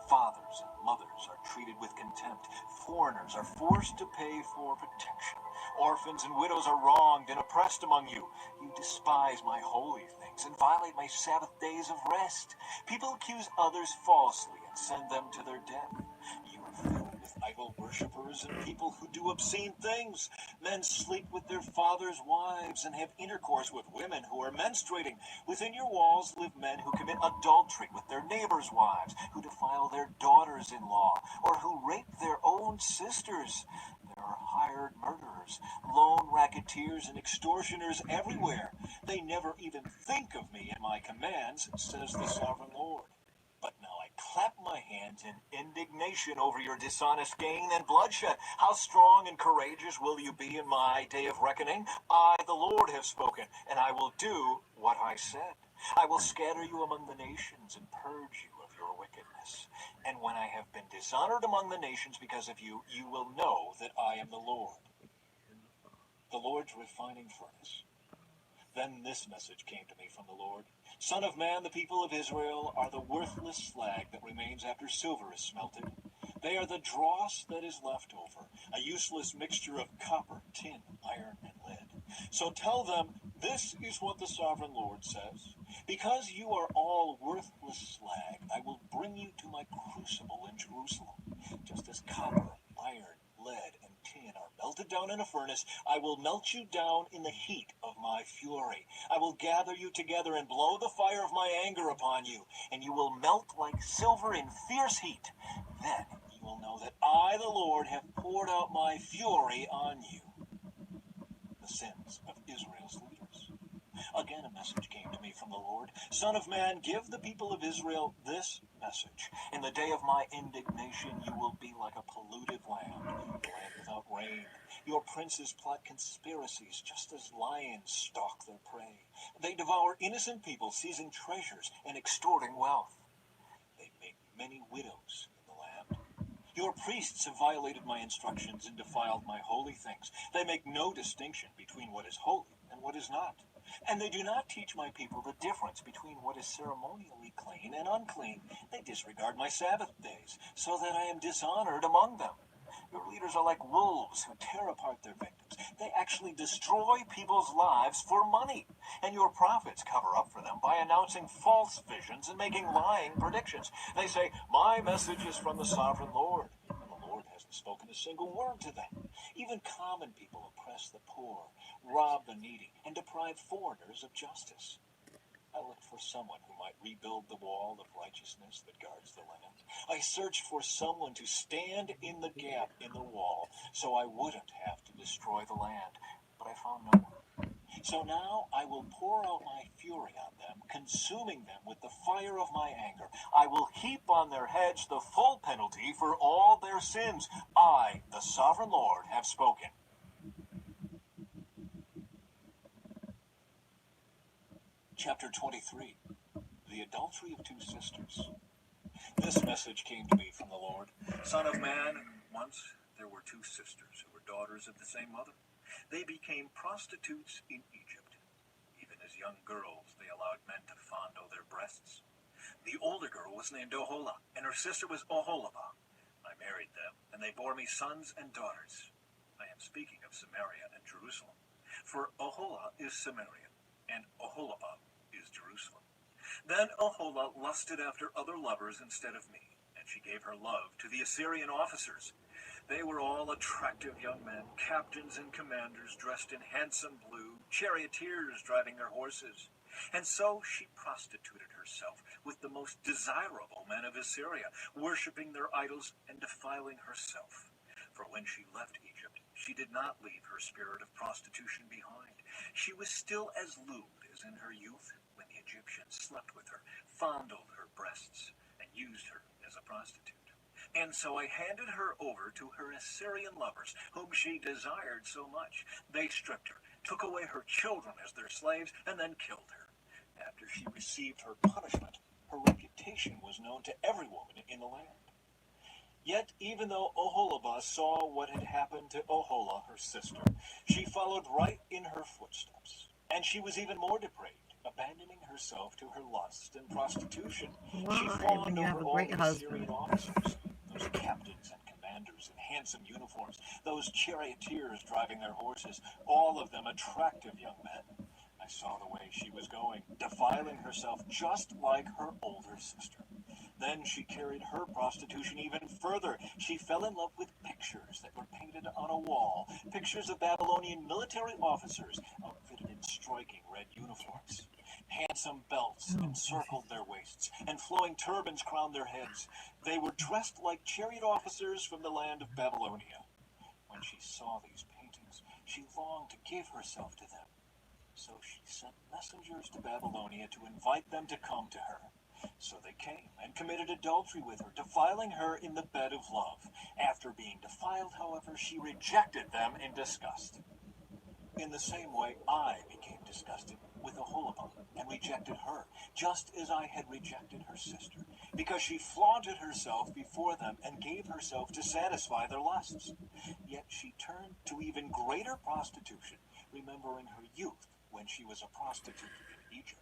Fathers and mothers are treated with contempt. Foreigners are forced to pay for protection. Orphans and widows are wronged and oppressed among you. You despise my holy things and violate my Sabbath days of rest. People accuse others falsely and send them to their death. You are filled with idol worshippers and people who do obscene things. Men sleep with their fathers' wives and have intercourse with women who are menstruating. Within your walls live men who commit adultery with their neighbors' wives, who defile their daughters-in-law, or who rape their own sisters. There are hired murderers, lone racketeers, and extortioners everywhere. They never even think of me and my commands, says the sovereign Lord. But now I clap my hands in indignation over your dishonest gain and bloodshed. How strong and courageous will you be in my day of reckoning? I, the Lord, have spoken, and I will do what I said. I will scatter you among the nations and purge you of your wickedness. And when I have been dishonored among the nations because of you, you will know that I am the Lord. The Lord's refining furnace. Then this message came to me from the Lord. Son of man, the people of Israel are the worthless slag that remains after silver is smelted. They are the dross that is left over, a useless mixture of copper, tin, iron, and lead. So tell them, this is what the sovereign Lord says. Because you are all worthless slag, I will bring you to my crucible in Jerusalem. Just as copper, iron, lead, and tin are melted down in a furnace, I will melt you down in the heat of my fury. I will gather you together and blow the fire of my anger upon you, and you will melt like silver in fierce heat. Then you will know that I, the Lord, have poured out my fury on you. The sins of Israel's leaders. Again a message came to me from the Lord. Son of man, give the people of Israel this message. In the day of my indignation you will be like a polluted land, a land without rain. Your princes plot conspiracies just as lions stalk their prey. They devour innocent people, seizing treasures and extorting wealth. They make many widows in the land. Your priests have violated my instructions and defiled my holy things. They make no distinction between what is holy and what is not. And they do not teach my people the difference between what is ceremonially clean and unclean. They disregard my Sabbath days, so that I am dishonored among them. Your leaders are like wolves who tear apart their victims. They actually destroy people's lives for money. And your prophets cover up for them by announcing false visions and making lying predictions. They say, my message is from the sovereign Lord. And the Lord hasn't spoken a single word to them. Even common people oppress the poor, rob the needy, and deprive foreigners of justice. I looked for someone who might rebuild the wall of righteousness that guards the land. I searched for someone to stand in the gap in the wall so I wouldn't have to destroy the land, but I found no one. So now I will pour out my fury on them, consuming them with the fire of my anger. I will heap on their heads the full penalty for all their sins. I, the sovereign Lord, have spoken. Chapter 23. The Adultery of Two Sisters. This message came to me from the Lord. Son of man, once there were two sisters who were daughters of the same mother. They became prostitutes in Egypt. Even as young girls, they allowed men to fondle their breasts. The older girl was named Oholah, and her sister was Oholibah. married them, and they bore me sons and daughters. I am speaking of Samaria and Jerusalem. For Oholah is Samaria, and Oholibah is Jerusalem. Then Oholah lusted after other lovers instead of me, and she gave her love to the Assyrian officers. They were all attractive young men, captains and commanders dressed in handsome blue, charioteers driving their horses. And so she prostituted herself with the most desirable men of Assyria, worshipping their idols and defiling herself. For when she left Egypt, she did not leave her spirit of prostitution behind. She was still as lewd as in her youth, when the Egyptians slept with her, fondled her breasts, and used her as a prostitute. And so I handed her over to her Assyrian lovers, whom she desired so much. They stripped her, took away her children as their slaves, and then killed her. After she received her punishment, her reputation was known to every woman in the land. Yet, even though Oholibah saw what had happened to Oholah, her sister, she followed right in her footsteps. And she was even more depraved, abandoning herself to her lust and prostitution. She Why? When fawned you have over a all great the husband. Assyrian officers, those captains and commanders in handsome uniforms, those charioteers driving their horses, all of them attractive young men. I saw the way she was going, defiling herself just like her older sister. Then she carried her prostitution even further. She fell in love with pictures that were painted on a wall, pictures of Babylonian military officers outfitted in striking red uniforms. Handsome belts encircled their waists, and flowing turbans crowned their heads. They were dressed like chariot officers from the land of Babylonia. When she saw these paintings, she longed to give herself to them. So she sent messengers to Babylonia to invite them to come to her. So they came and committed adultery with her, defiling her in the bed of love. After being defiled, however, she rejected them in disgust. In the same way, I became disgusted with Oholibah and rejected her, just as I had rejected her sister, because she flaunted herself before them and gave herself to satisfy their lusts. Yet she turned to even greater prostitution, remembering her youth when she was a prostitute in Egypt.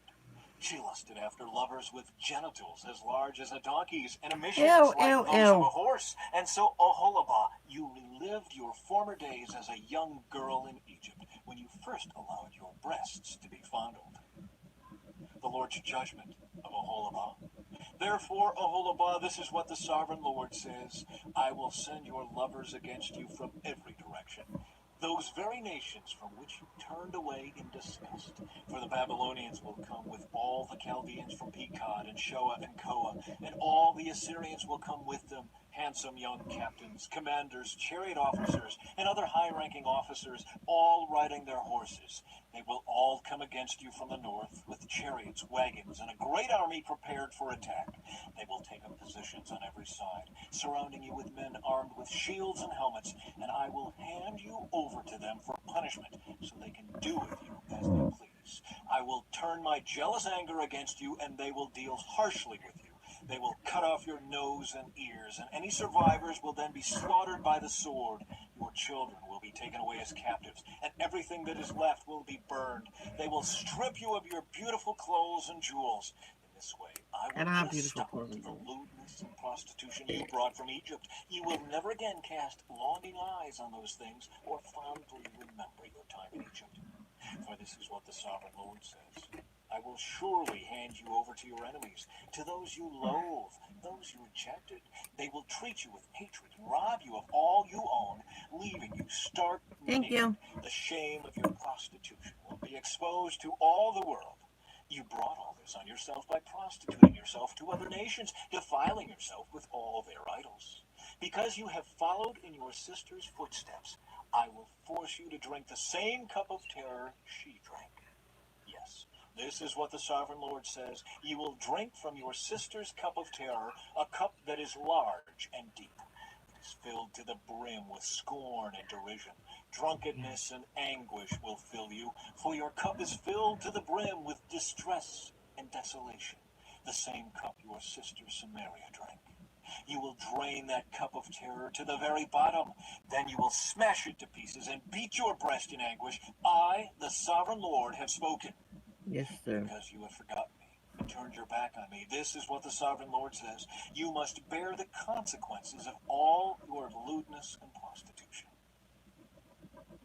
She lusted after lovers with genitals as large as a donkey's and emissions Ew, like ew, those of ew. a horse. And so, Oholibah, you relived your former days as a young girl in Egypt, when you first allowed your breasts to be fondled. The Lord's judgment of Oholibah. Therefore, Oholibah, this is what the sovereign Lord says: I will send your lovers against you from every direction, those very nations from which you turned away in disgust. For the Babylonians will come with all the Chaldeans from Pekod and Shoa and Koa, and all the Assyrians will come with them, handsome young captains, commanders, chariot officers, and other high-ranking officers, all riding their horses. They will all come against you from the north, with chariots, wagons, and a great army prepared for attack. They will take up positions on every side, surrounding you with men armed with shields and helmets, and I will hand you over to them for punishment, so they can do with you as they please. I will turn my jealous anger against you, and they will deal harshly with you. They will cut off your nose and ears, and any survivors will then be slaughtered by the sword. Your children will be taken away as captives, and everything that is left will be burned. They will strip you of your beautiful clothes and jewels. In this way, I And will I put have a beautiful stop clothes to and the jewels. lewdness and prostitution you brought from Egypt. You will never again cast longing eyes on those things, or fondly remember your time in Egypt. For this is what the sovereign Lord says: I will surely hand you over to your enemies, to those you loathe, those you rejected. They will treat you with hatred and rob you of all you own, leaving you stark Thank naked. you. The shame of your prostitution will be exposed to all the world. You brought all this on yourself by prostituting yourself to other nations, defiling yourself with all their idols. Because you have followed in your sister's footsteps, I will force you to drink the same cup of terror she drank. Yes, this is what the sovereign Lord says: you will drink from your sister's cup of terror, a cup that is large and deep. It is filled to the brim with scorn and derision. Drunkenness and anguish will fill you, for your cup is filled to the brim with distress and desolation, the same cup your sister Samaria drank. You will drain that cup of terror to the very bottom. Then you will smash it to pieces and beat your breast in anguish. I, the sovereign Lord, have spoken. Yes, sir. Because you have forgotten me have turned your back on me. This is what the sovereign Lord says. You must bear the consequences of all your lewdness and prostitution.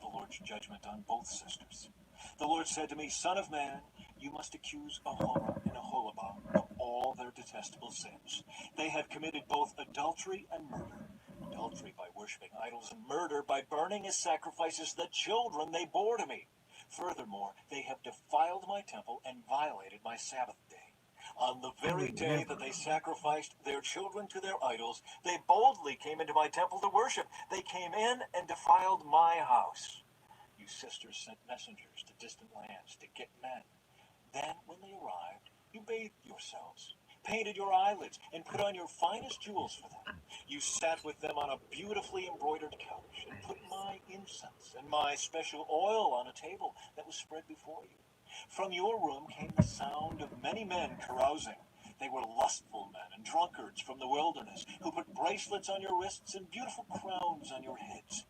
The Lord's judgment on both sisters. The Lord said to me, Son of man, you must accuse Aholah and Aholibah of all their detestable sins. They have committed both adultery and murder. Adultery by worshiping idols, and murder by burning as sacrifices the children they bore to me. Furthermore, they have defiled my temple and violated my Sabbath day. On the very day that they sacrificed their children to their idols, they boldly came into my temple to worship. They came in and defiled my house. You sisters sent messengers to distant lands to get men. Then, when they arrived, you bathed yourselves, painted your eyelids, and put on your finest jewels for them. You sat with them on a beautifully embroidered couch and put my incense and my special oil on a table that was spread before you. From your room came the sound of many men carousing. They were lustful men and drunkards from the wilderness, who put bracelets on your wrists and beautiful crowns on your heads.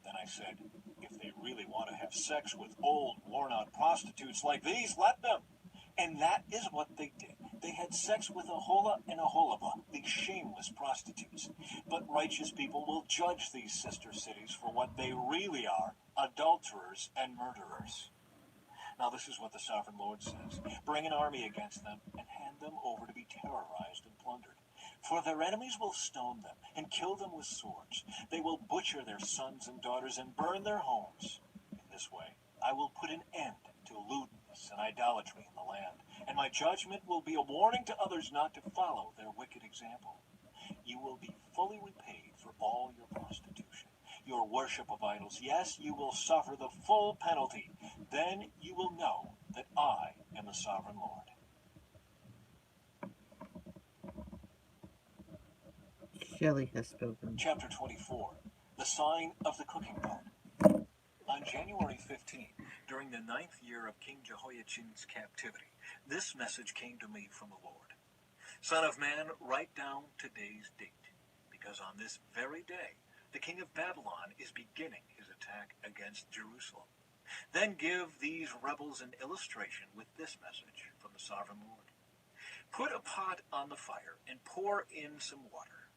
Then I said, if they really want to have sex with old, worn-out prostitutes like these, let them. And that is what they did. They had sex with Aholah and Aholibah, these shameless prostitutes. But righteous people will judge these sister cities for what they really are, adulterers and murderers. Now this is what the sovereign Lord says. Bring an army against them and hand them over to be terrorized and plundered. For their enemies will stone them and kill them with swords. They will butcher their sons and daughters and burn their homes. In this way, I will put an end to lewdness and idolatry in the land, and my judgment will be a warning to others not to follow their wicked example. You will be fully repaid for all your prostitution, your worship of idols. Yes, you will suffer the full penalty. Then you will know that I am the sovereign Lord. Shelley has spoken. Chapter 24. The Sign of the Cooking Pot. On January 15, during the 9th year of King Jehoiachin's captivity, this message came to me from the Lord. Son of man, write down today's date, because on this very day, the king of Babylon is beginning his attack against Jerusalem. Then give these rebels an illustration with this message from the sovereign Lord. Put a pot on the fire and pour in some water.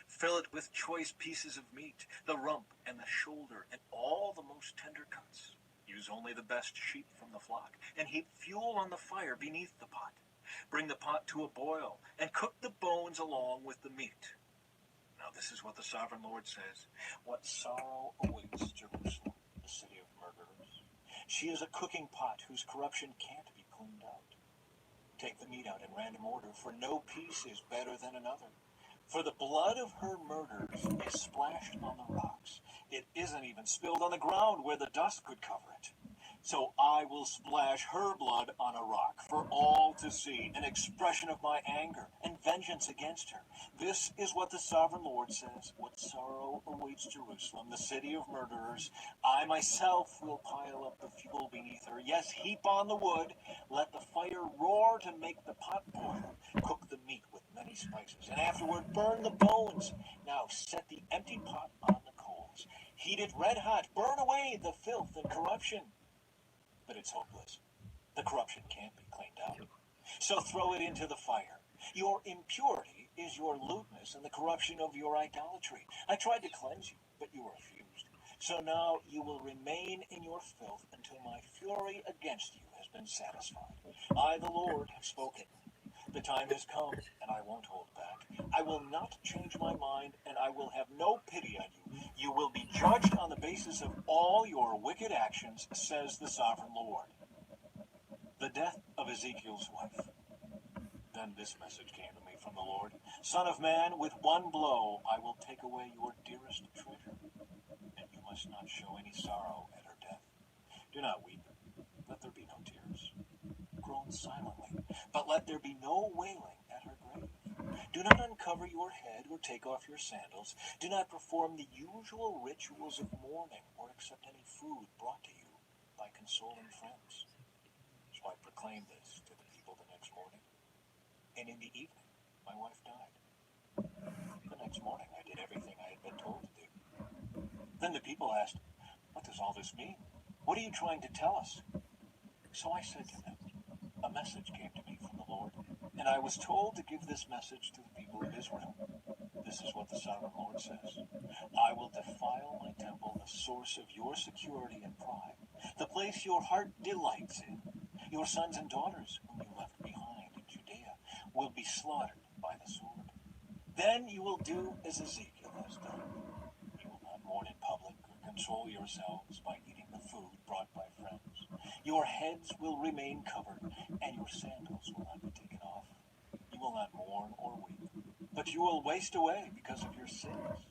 Fill it with choice pieces of meat, the rump and the shoulder, and all the most tender cuts. Use only the best sheep from the flock, and heap fuel on the fire beneath the pot. Bring the pot to a boil, and cook the bones along with the meat. Now this is what the sovereign Lord says. What sorrow awaits Jerusalem, the city of murderers. She is a cooking pot whose corruption can't be cleaned out. Take the meat out in random order, for no piece is better than another. For the blood of her murders is splashed on the rocks. It isn't even spilled on the ground where the dust could cover it. So I will splash her blood on a rock for all to see, an expression of my anger and vengeance against her. This is what the sovereign Lord says. What sorrow awaits Jerusalem, the city of murderers. I myself will pile up the fuel beneath her. Yes, heap on the wood. Let the fire roar to make the pot boil. Cook the meat with many spices, and afterward burn the bones. Now set the empty pot on the coals. Heat it red hot. Burn away the filth and corruption. But it's hopeless. The corruption can't be cleaned out. So throw it into the fire. Your impurity is your lewdness and the corruption of your idolatry. I tried to cleanse you, but you refused. So now you will remain in your filth until my fury against you has been satisfied. I, the Lord, have spoken. The time has come, and I won't hold back. I will not change my mind, and I will have no pity on you. You will be judged on the basis of all your wicked actions, says the sovereign Lord. The death of Ezekiel's wife. Then this message came to me from the Lord. Son of man, with one blow I will take away your dearest treasure, and you must not show any sorrow at her death. Do not weep. Let there be no tears. Groan silently, but let there be no wailing at her grave. Do not uncover your head or take off your sandals. Do not perform the usual rituals of mourning or accept any food brought to you by consoling friends. So I proclaimed this to the people the next morning, and in the evening my wife died. The next morning I did everything I had been told to do. Then the people asked, what does all this mean? What are you trying to tell us? So I said to them, a message came to me from the Lord. And I was told to give this message to the people of Israel. This is what the Sovereign Lord says. I will defile my temple, the source of your security and pride, the place your heart delights in. Your sons and daughters, whom you left behind in Judea, will be slaughtered by the sword. Then you will do as Ezekiel has done. You will not mourn in public or console yourselves by eating the food brought by friends. Your heads will remain covered, and your sandals will not be taken off. You will not mourn or weep, but you will waste away because of your sins.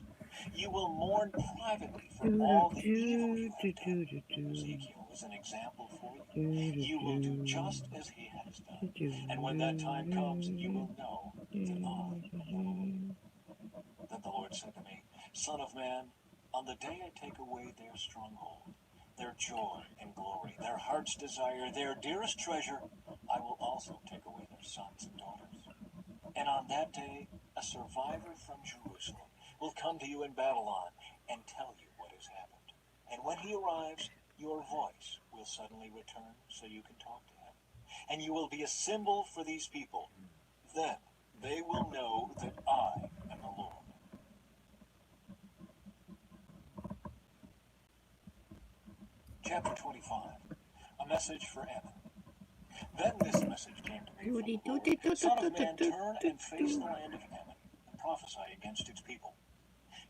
You will mourn privately for all the evil you have done. Ezekiel is an example for you. You will do just as he has done. And when that time comes, you will know that I am the Lord. Then the Lord said to me, Son of man, on the day I take away their stronghold, their joy and glory, their heart's desire, their dearest treasure, I will also take away their sons and daughters. And on that day, a survivor from Jerusalem will come to you in Babylon and tell you what has happened. And when he arrives, your voice will suddenly return so you can talk to him. And you will be a symbol for these people. Then they will know that I am the Lord. Chapter 25. A message for Ammon. Then this message came to me from the Lord. Son of man, turn and face the land of Ammon and prophesy against its people.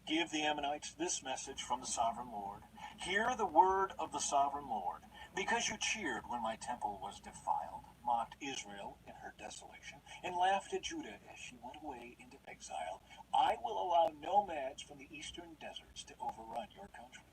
Give the Ammonites this message from the Sovereign Lord. Hear the word of the Sovereign Lord. Because you cheered when my temple was defiled, mocked Israel in her desolation, and laughed at Judah as she went away into exile, I will allow nomads from the eastern deserts to overrun your country.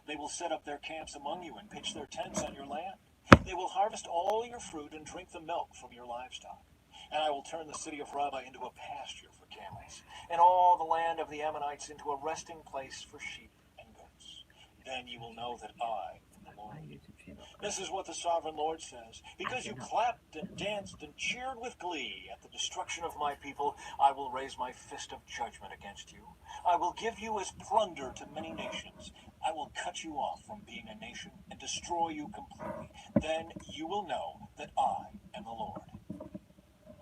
They will set up their camps among you and pitch their tents on your land. They will harvest all your fruit and drink the milk from your livestock. And I will turn the city of Rabbah into a pasture for camels, and all the land of the Ammonites into a resting place for sheep and goats. Then you will know that I am the Lord. This is what the Sovereign Lord says. Because you clapped and danced and cheered with glee at the destruction of my people, I will raise my fist of judgment against you. I will give you as plunder to many nations. I will cut you off from being a nation and destroy you completely. Then you will know that I am the Lord.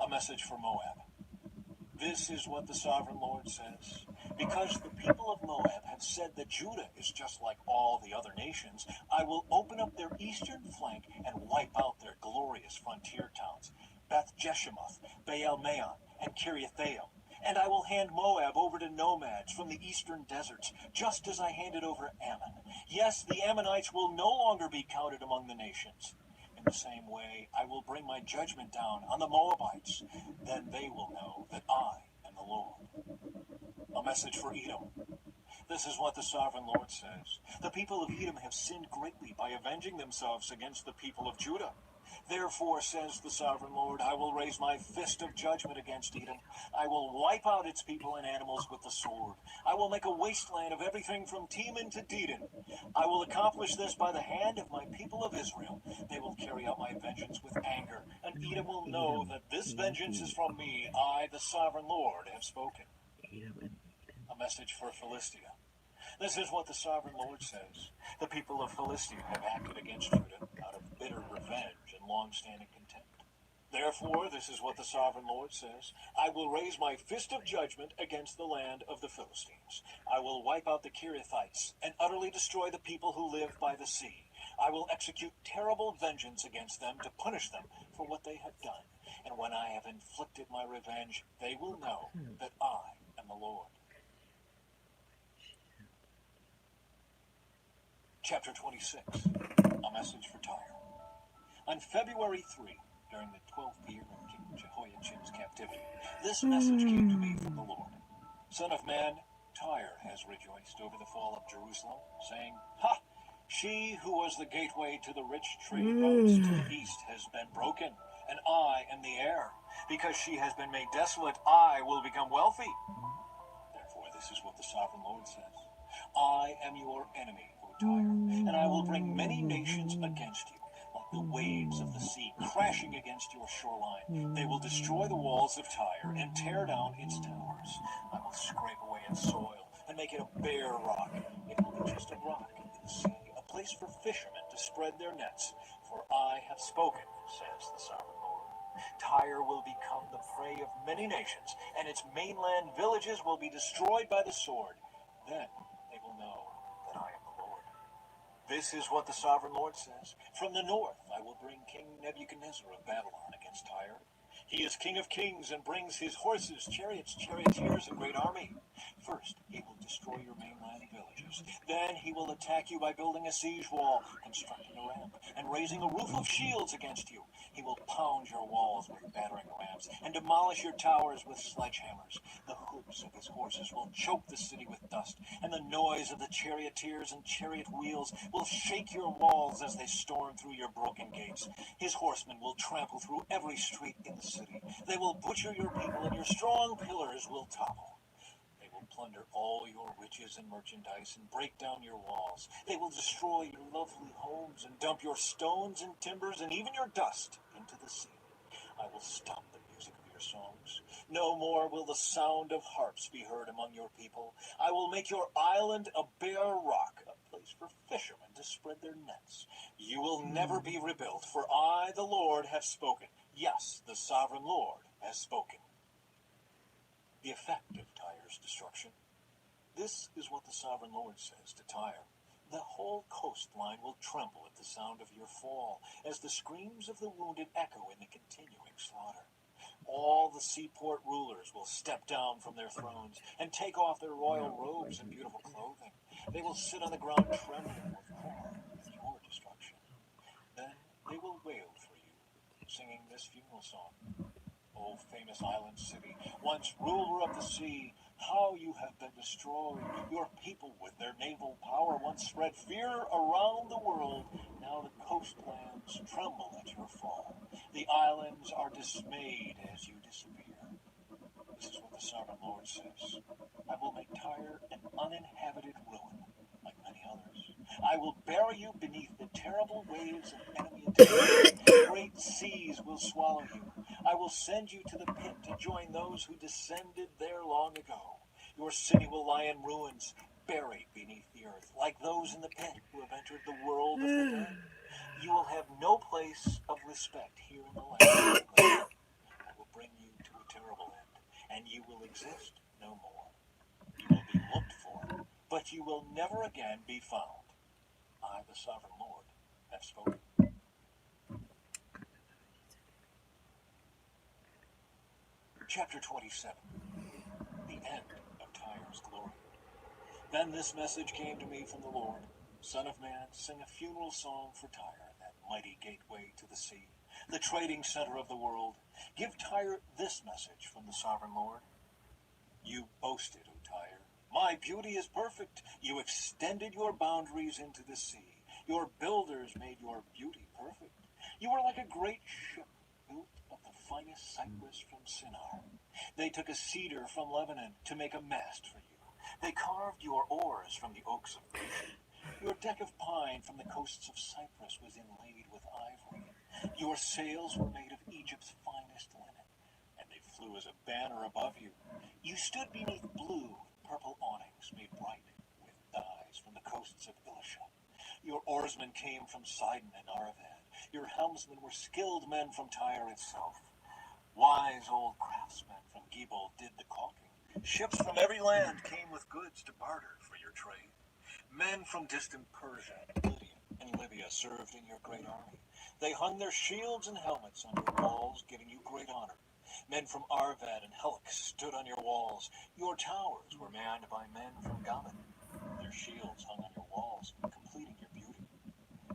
A message for Moab. This is what the Sovereign Lord says. Because the people of Moab have said that Judah is just like all the other nations, I will open up their eastern flank and wipe out their glorious frontier towns, Beth Jeshimoth, Baal Meon, and Kiriathaim. And I will hand Moab over to nomads from the eastern deserts, just as I handed over Ammon. Yes, the Ammonites will no longer be counted among the nations. In the same way, I will bring my judgment down on the Moabites. Then they will know that I am the Lord. A message for Edom. This is what the Sovereign Lord says. The people of Edom have sinned greatly by avenging themselves against the people of Judah. Therefore, says the Sovereign Lord, I will raise my fist of judgment against Edom. I will wipe out its people and animals with the sword. I will make a wasteland of everything from Teman to Dedan. I will accomplish this by the hand of my people of Israel. They will carry out my vengeance with anger, and Edom will know that this vengeance is from me. I, the Sovereign Lord, have spoken. A message for Philistia. This is what the Sovereign Lord says. The people of Philistia have acted against Judah out of bitter revenge and long-standing contempt. Therefore, this is what the Sovereign Lord says. I will raise my fist of judgment against the land of the Philistines. I will wipe out the Kirithites and utterly destroy the people who live by the sea. I will execute terrible vengeance against them to punish them for what they have done. And when I have inflicted my revenge, they will know that I am the Lord. Chapter 26. A message for Tyre. On February 3, during the 12th year of King Jehoiachin's captivity, this message came to me from the Lord. Son of man, Tyre has rejoiced over the fall of Jerusalem, saying, Ha! She who was the gateway to the rich trade routes to the east has been broken, and I am the heir. Because she has been made desolate, I will become wealthy. Therefore, this is what the Sovereign Lord says. I am your enemy, O Tyre, and I will bring many nations against you, like the waves of the sea crashing against your shoreline. They will destroy the walls of Tyre and tear down its towers. I will scrape away its soil and make it a bare rock. It will be just a rock in the sea, a place for fishermen to spread their nets. For I have spoken, says the Sovereign Lord. Tyre will become the prey of many nations, and its mainland villages will be destroyed by the sword. Then they will know that I am the Lord. This is what the sovereign Lord says. From the north I will bring King Nebuchadnezzar of Babylon against Tyre. He is King of kings and brings his horses, chariots, charioteers, and great army. First, he will destroy your mainland villages. Then he will attack you by building a siege wall, constructing a ramp, and raising a roof of shields against you. He will pound your walls with battering rams and demolish your towers with sledgehammers. The hoofs of his horses will choke the city with dust, and the noise of the charioteers and chariot wheels will shake your walls as they storm through your broken gates. His horsemen will trample through every street in the city. They will butcher your people, and your strong pillars will topple. They will plunder all your riches and merchandise and break down your walls. They will destroy your lovely homes and dump your stones and timbers and even your dust into the sea. I will stop the music of your songs. No more will the sound of harps be heard among your people. I will make your island a bare rock, a place for fishermen to spread their nets. You will never be rebuilt, for I, the Lord, have spoken. Yes, the sovereign Lord has spoken. The effect of Tyre's destruction. This is what the sovereign Lord says to Tyre. The whole coastline will tremble at the sound of your fall, as the screams of the wounded echo in the continuing slaughter. All the seaport rulers will step down from their thrones and take off their royal robes and beautiful clothing. They will sit on the ground trembling with horror at your destruction. Then they will wail for you, singing this funeral song. O famous island city, once ruler of the sea, how you have been destroyed. Your people with their naval power once spread fear around the world. Now the coastlands tremble at your fall. The islands are dismayed as you disappear. This is what the sovereign Lord says. I will make Tyre an uninhabited ruin, like many others. I will bury you beneath the terrible waves of enemy attack. Great seas will swallow you. I will send you to the pit to join those who descended there long ago. Your city will lie in ruins, buried beneath the earth, like those in the pit who have entered the world of the dead. You will have no place of respect here in the land. I will bring you to a terrible end, and you will exist no more. You will be looked for, but you will never again be found. I, the sovereign Lord, have spoken. Chapter 27. The end of Tyre's glory. Then this message came to me from the Lord. Son of man, sing a funeral song for Tyre, that mighty gateway to the sea, the trading center of the world. Give Tyre this message from the sovereign Lord. You boasted, O Tyre, my beauty is perfect. You extended your boundaries into the sea. Your builders made your beauty perfect. You were like a great ship built of the finest cypress from Shinar. They took a cedar from Lebanon to make a mast for you. They carved your oars from the oaks of Bashan. Your deck of pine from the coasts of Cyprus was inlaid with ivory. Your sails were made of Egypt's finest linen, and they flew as a banner above you. You stood beneath blue and purple awnings made bright with dyes from the coasts of Elisha. Your oarsmen came from Sidon and Arvad. Your helmsmen were skilled men from Tyre itself. Wise old craftsmen from Gebal did the caulking. Ships from every land came with goods to barter for your trade. Men from distant Persia, Lydia, and Libya served in your great army. They hung their shields and helmets on your walls, giving you great honor. Men from Arvad and Helix stood on your walls. Your towers were manned by men from Gammon. Their shields hung on your walls, completing your beauty.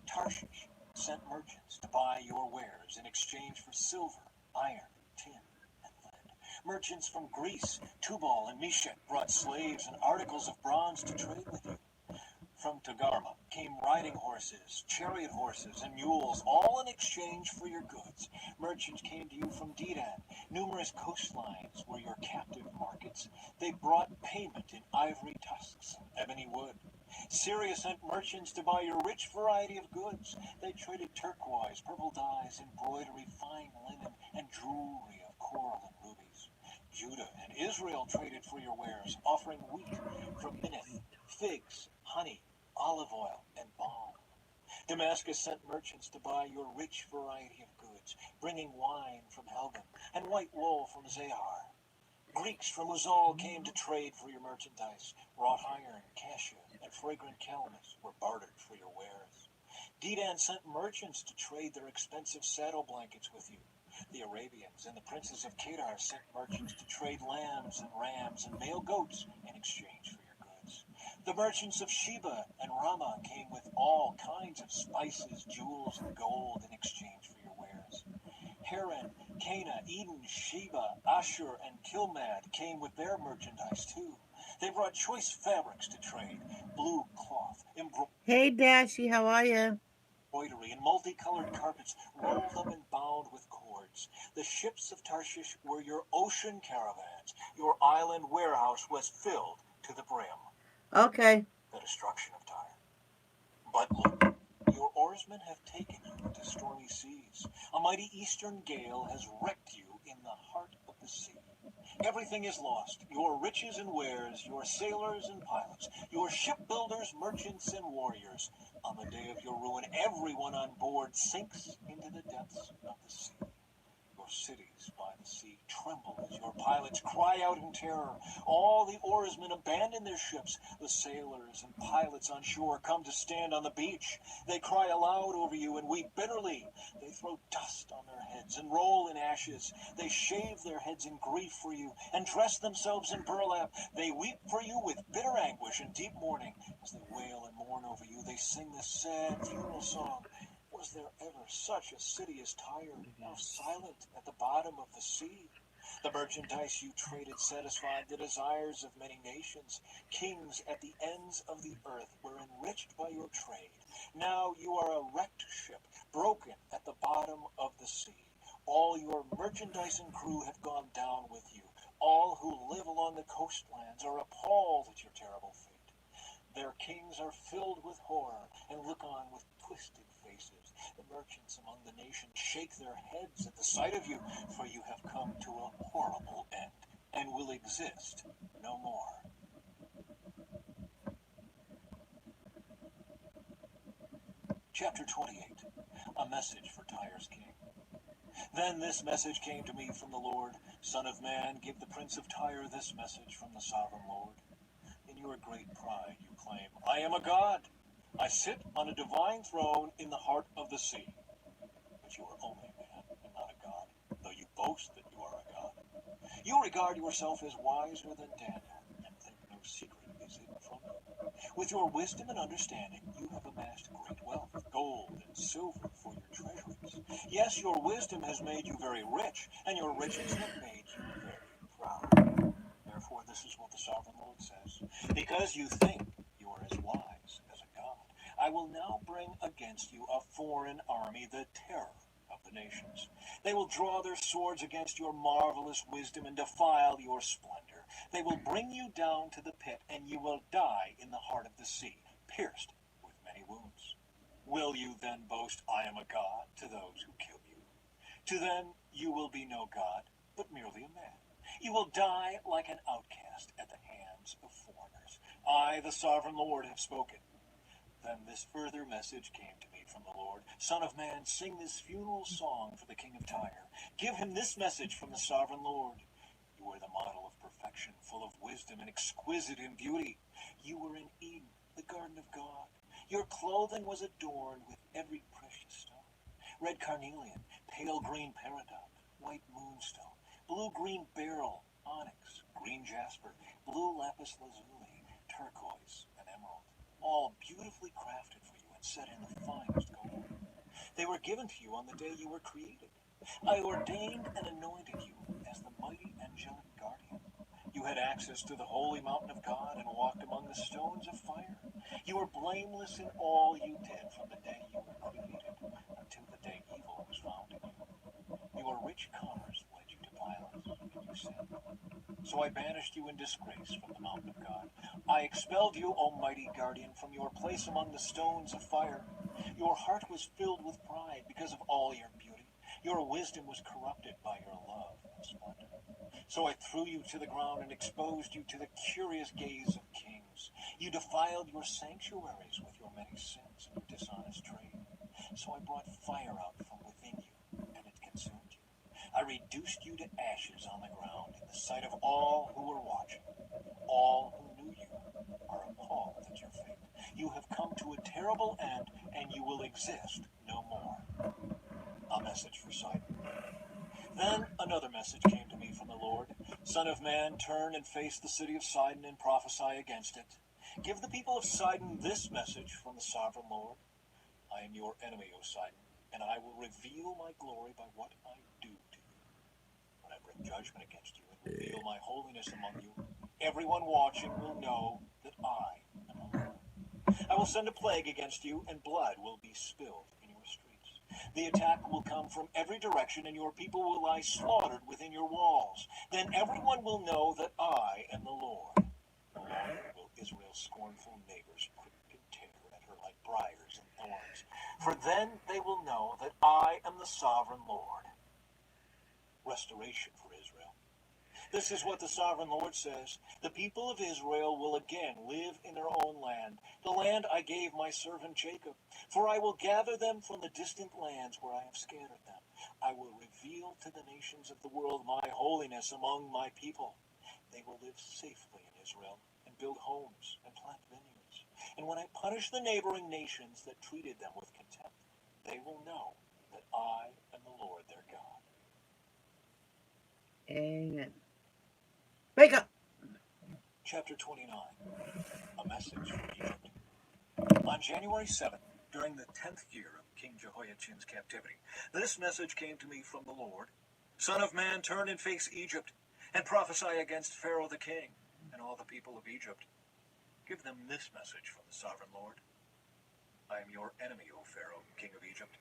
Tarshish sent merchants to buy your wares in exchange for silver, iron, tin, and lead. Merchants from Greece, Tubal, and Meshet brought slaves and articles of bronze to trade with you. From Togarmah came riding horses, chariot horses, and mules, all in exchange for your goods. Merchants came to you from Dedan. Numerous coastlines were your captive markets. They brought payment in ivory tusks and ebony wood. Syria sent merchants to buy your rich variety of goods. They traded turquoise, purple dyes, embroidery, fine linen, and jewelry of coral and rubies. Judah and Israel traded for your wares, offering wheat from Minnith, figs, honey, olive oil, and balm. Damascus sent merchants to buy your rich variety of goods. Phoenicians, bringing wine from Helgam and white wool from Zahar. Greeks from Uzal came to trade for your merchandise. Wrought iron, cassia, and fragrant calamus were bartered for your wares. Dedan sent merchants to trade their expensive saddle blankets with you. The Arabians and the princes of Kedar sent merchants to trade lambs and rams and male goats in exchange for your goods. The merchants of Sheba and Ramah came with all kinds of spices, jewels, and gold in exchange for your wares. Haran, Cana, Eden, Sheba, Ashur, and Kilmad came with their merchandise too. They brought choice fabrics to trade, blue cloth, Hey, Dashy, how are you? embroidery, and multicolored carpets rolled up and bound with cords. The ships of Tarshish were your ocean caravans. Your island warehouse was filled to the brim. Okay. The destruction of Tyre. But look, your oarsmen have taken you into stormy seas. A mighty eastern gale has wrecked you in the heart of the sea. Everything is lost, your riches and wares, your sailors and pilots, your shipbuilders, merchants, and warriors. On the day of your ruin, everyone on board sinks into the depths of the sea. Your cities by the sea tremble as your pilots cry out in terror. All the oarsmen abandon their ships. The sailors and pilots on shore come to stand on the beach. They cry aloud over you and weep bitterly. They throw dust on their heads and roll in ashes. They shave their heads in grief for you and dress themselves in burlap. They weep for you with bitter anguish and deep mourning. As they wail and mourn over you, they sing this sad funeral song. Was there ever such a city as Tyre, now silent at the bottom of the sea? The merchandise you traded satisfied the desires of many nations. Kings at the ends of the earth were enriched by your trade. Now you are a wrecked ship, broken at the bottom of the sea. All your merchandise and crew have gone down with you. All who live along the coastlands are appalled at your terrible fate. Their kings are filled with horror and look on with twisted faces. The merchants among the nations shake their heads at the sight of you, for you have come to a horrible end and will exist no more. Chapter 28. A message for Tyre's king. Then this message came to me from the Lord. Son of man, give the prince of Tyre this message from the sovereign Lord. In your great pride you claim, I am a god. I sit on a divine throne in the heart of the sea. But you are only a man and not a god, though you boast that you are a god. You regard yourself as wiser than Daniel, and think no secret is hidden from you. With your wisdom and understanding, you have amassed great wealth, gold and silver for your treasuries. Yes, your wisdom has made you very rich, and your riches have made you very proud. Therefore, this is what the sovereign Lord says. Because you think you are as wise as a god, I will now bring against you a foreign army, the terror of the nations. They will draw their swords against your marvelous wisdom and defile your splendor. They will bring you down to the pit, and you will die in the heart of the sea, pierced with many wounds. Will you then boast, I am a god, to those who kill you? To them you will be no god, but merely a man. You will die like an outcast at the hands of foreigners. I, the sovereign Lord, have spoken. Then this further message came to me from the Lord. Son of man, sing this funeral song for the king of Tyre. Give him this message from the sovereign Lord. You are the model of perfection, full of wisdom and exquisite in beauty. You were in Eden, the garden of God. Your clothing was adorned with every precious stone. Red carnelian, pale green peridot, white moonstone, blue-green beryl, onyx, green jasper, blue lapis lazuli, turquoise, and emerald, all beautifully crafted for you and set in the finest gold. They were given to you on the day you were created. I ordained and anointed you as the mighty angelic guardian. You had access to the holy mountain of God and walked among the stones of fire. You were blameless in all you did from the day you were created until the day evil was found in you. Your rich commerce led you to violence, and you sinned. So I banished you in disgrace from the mountain of God. I expelled you, O mighty guardian, from your place among the stones of fire. Your heart was filled with pride because of all your beauty. Your wisdom was corrupted by your love and splendor. So I threw you to the ground and exposed you to the curious gaze of kings. You defiled your sanctuaries with your many sins and your dishonest trade. So I brought fire out from within you, and it consumed you. I reduced you to ashes on the ground in the sight of all who were watching. All who knew you are appalled at your fate. You have come to a terrible end, and you will exist no more. A message for Sidon. Then another message came to me from the Lord. Son of man, turn and face the city of Sidon and prophesy against it. Give the people of Sidon this message from the sovereign Lord. I am your enemy, O Sidon, and I will reveal my glory by what I do to you. When I bring judgment against you and reveal my holiness among you, everyone watching will know that I am the Lord. I will send a plague against you, and blood will be spilled in your streets. The attack will come from every direction, and your people will lie slaughtered within your walls. Then everyone will know that I am the Lord. No longer will Israel's scornful neighbors prick and tear at her like briars and thorns. For then they will know that I am the sovereign Lord. Restoration for Israel. This is what the sovereign Lord says. The people of Israel will again live in their own land, the land I gave my servant Jacob. For I will gather them from the distant lands where I have scattered them. I will reveal to the nations of the world my holiness among my people. They will live safely in Israel and build homes and plant vineyards. And when I punish the neighboring nations that treated them with contempt, they will know that I am the Lord their God. Amen. Wake up! Chapter 29. A message from Egypt. On January 7th, during the 10th year of King Jehoiachin's captivity, this message came to me from the Lord. Son of man, turn and face Egypt, and prophesy against Pharaoh the king and all the people of Egypt. Give them this message from the sovereign Lord. I am your enemy, O Pharaoh, king of Egypt,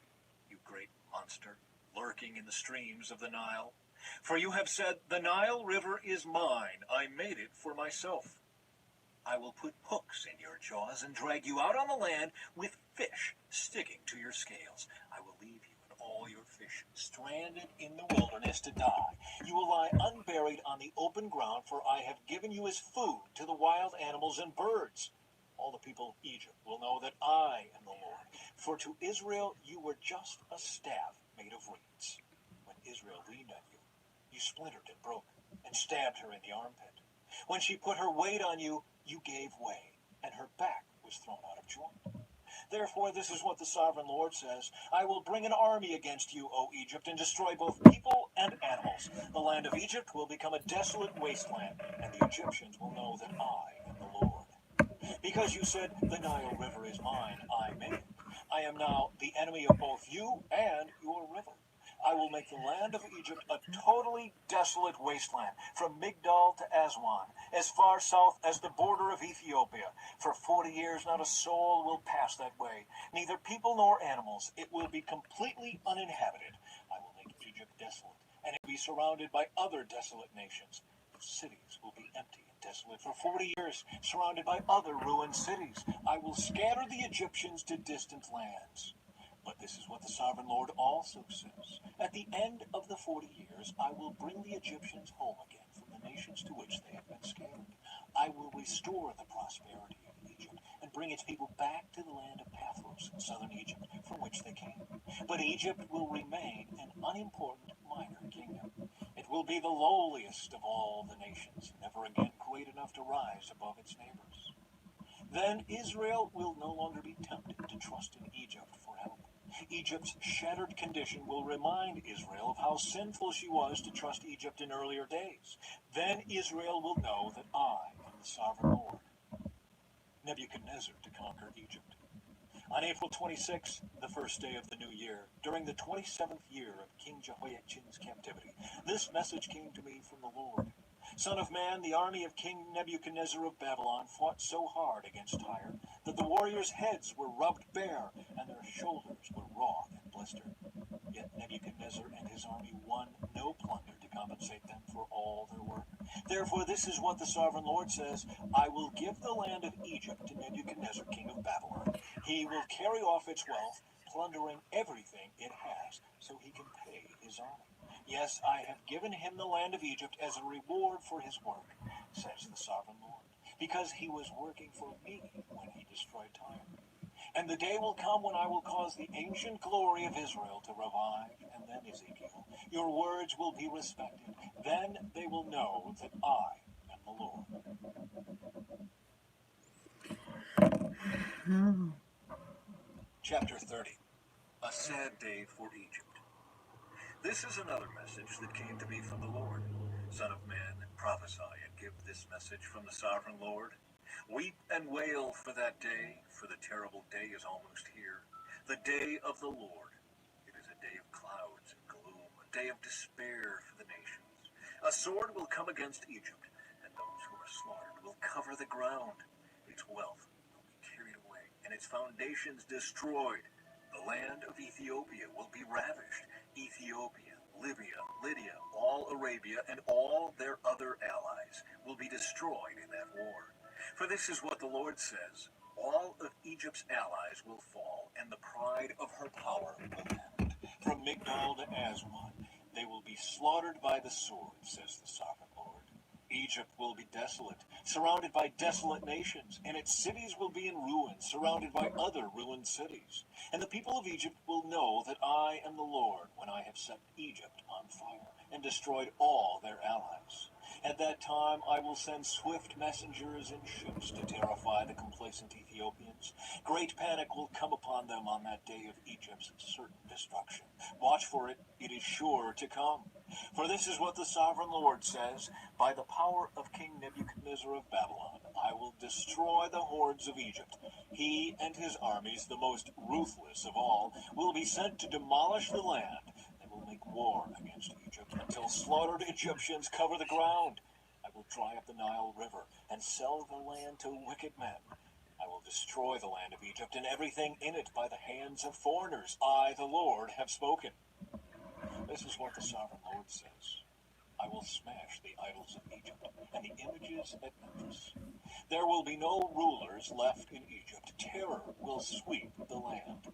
you great monster, lurking in the streams of the Nile. For you have said, the Nile River is mine, I made it for myself. I will put hooks in your jaws and drag you out on the land with fish sticking to your scales. I will leave you and all your fish stranded in the wilderness to die. You will lie unburied on the open ground, for I have given you as food to the wild animals and birds. All the people of Egypt will know that I am the Lord. For to Israel you were just a staff made of reeds. When Israel leaned on you, you splintered and broke, and stabbed her in the armpit. When she put her weight on you, you gave way, and her back was thrown out of joint. Therefore, this is what the sovereign Lord says. I will bring an army against you, O Egypt, and destroy both people and animals. The land of Egypt will become a desolate wasteland, and the Egyptians will know that I am the Lord. Because you said, the Nile River is mine, I made it. I am now the enemy of both you and your river. I will make the land of Egypt a totally desolate wasteland, from Migdol to Aswan, as far south as the border of Ethiopia. For 40 years not a soul will pass that way, neither people nor animals. It will be completely uninhabited. I will make Egypt desolate, and it will be surrounded by other desolate nations. The cities will be empty and desolate for 40 years, surrounded by other ruined cities. I will scatter the Egyptians to distant lands. But this is what the sovereign Lord also says. At the end of the 40 years, I will bring the Egyptians home again from the nations to which they have been scattered. I will restore the prosperity of Egypt and bring its people back to the land of Pathros in southern Egypt, from which they came. But Egypt will remain an unimportant minor kingdom. It will be the lowliest of all the nations, never again great enough to rise above its neighbors. Then Israel will no longer be tempted to trust in Egypt for help. Egypt's shattered condition will remind Israel of how sinful she was to trust Egypt in earlier days. Then Israel will know that I am the sovereign Lord. Nebuchadnezzar to conquer Egypt. On April 26, the first day of the new year, during the 27th year of King Jehoiachin's captivity, this message came to me from the Lord. Son of man, the army of King Nebuchadnezzar of Babylon fought so hard against Tyre that the warriors' heads were rubbed bare and their shoulders were raw and blistered. Yet Nebuchadnezzar and his army won no plunder to compensate them for all their work. Therefore, this is what the sovereign Lord says. I will give the land of Egypt to Nebuchadnezzar, king of Babylon. He will carry off its wealth, plundering everything it has, so he can pay his army. Yes, I have given him the land of Egypt as a reward for his work, says the sovereign Lord, because he was working for me when he destroyed Tyre. And the day will come when I will cause the ancient glory of Israel to revive. And then, Ezekiel, your words will be respected. Then they will know that I am the Lord. Oh. Chapter 30. A sad day for Egypt. This is another message that came to me from the Lord. Son of man, prophesy and give this message from the sovereign Lord. Weep and wail for that day, for the terrible day is almost here. The day of the Lord. It is a day of clouds and gloom, a day of despair for the nations. A sword will come against Egypt, and those who are slaughtered will cover the ground. Its wealth will be carried away, and its foundations destroyed. The land of Ethiopia will be ravished. Ethiopia, Libya, Lydia, all Arabia, and all their other allies will be destroyed in that war. For this is what the Lord says: all of Egypt's allies will fall, and the pride of her power will end. From Migdol to Aswan, they will be slaughtered by the sword, says the sovereign Lord. Egypt will be desolate, surrounded by desolate nations, and its cities will be in ruins, surrounded by other ruined cities. And the people of Egypt will know that I am the Lord when I have set Egypt on fire and destroyed all their allies. At that time I will send swift messengers in ships to terrify the complacent Ethiopians. Great panic will come upon them on that day of Egypt's certain destruction. Watch for it, it is sure to come. For this is what the sovereign Lord says: by the power of King Nebuchadnezzar of Babylon, I will destroy the hordes of Egypt. He and his armies, the most ruthless of all, will be sent to demolish the land. They will make war against Egypt until slaughtered Egyptians cover the ground. I will dry up the Nile River and sell the land to wicked men. I will destroy the land of Egypt and everything in it by the hands of foreigners. I, the Lord, have spoken. This is what the sovereign Lord says: I will smash the idols of Egypt and the images at Memphis. There will be no rulers left in Egypt. Terror will sweep the land.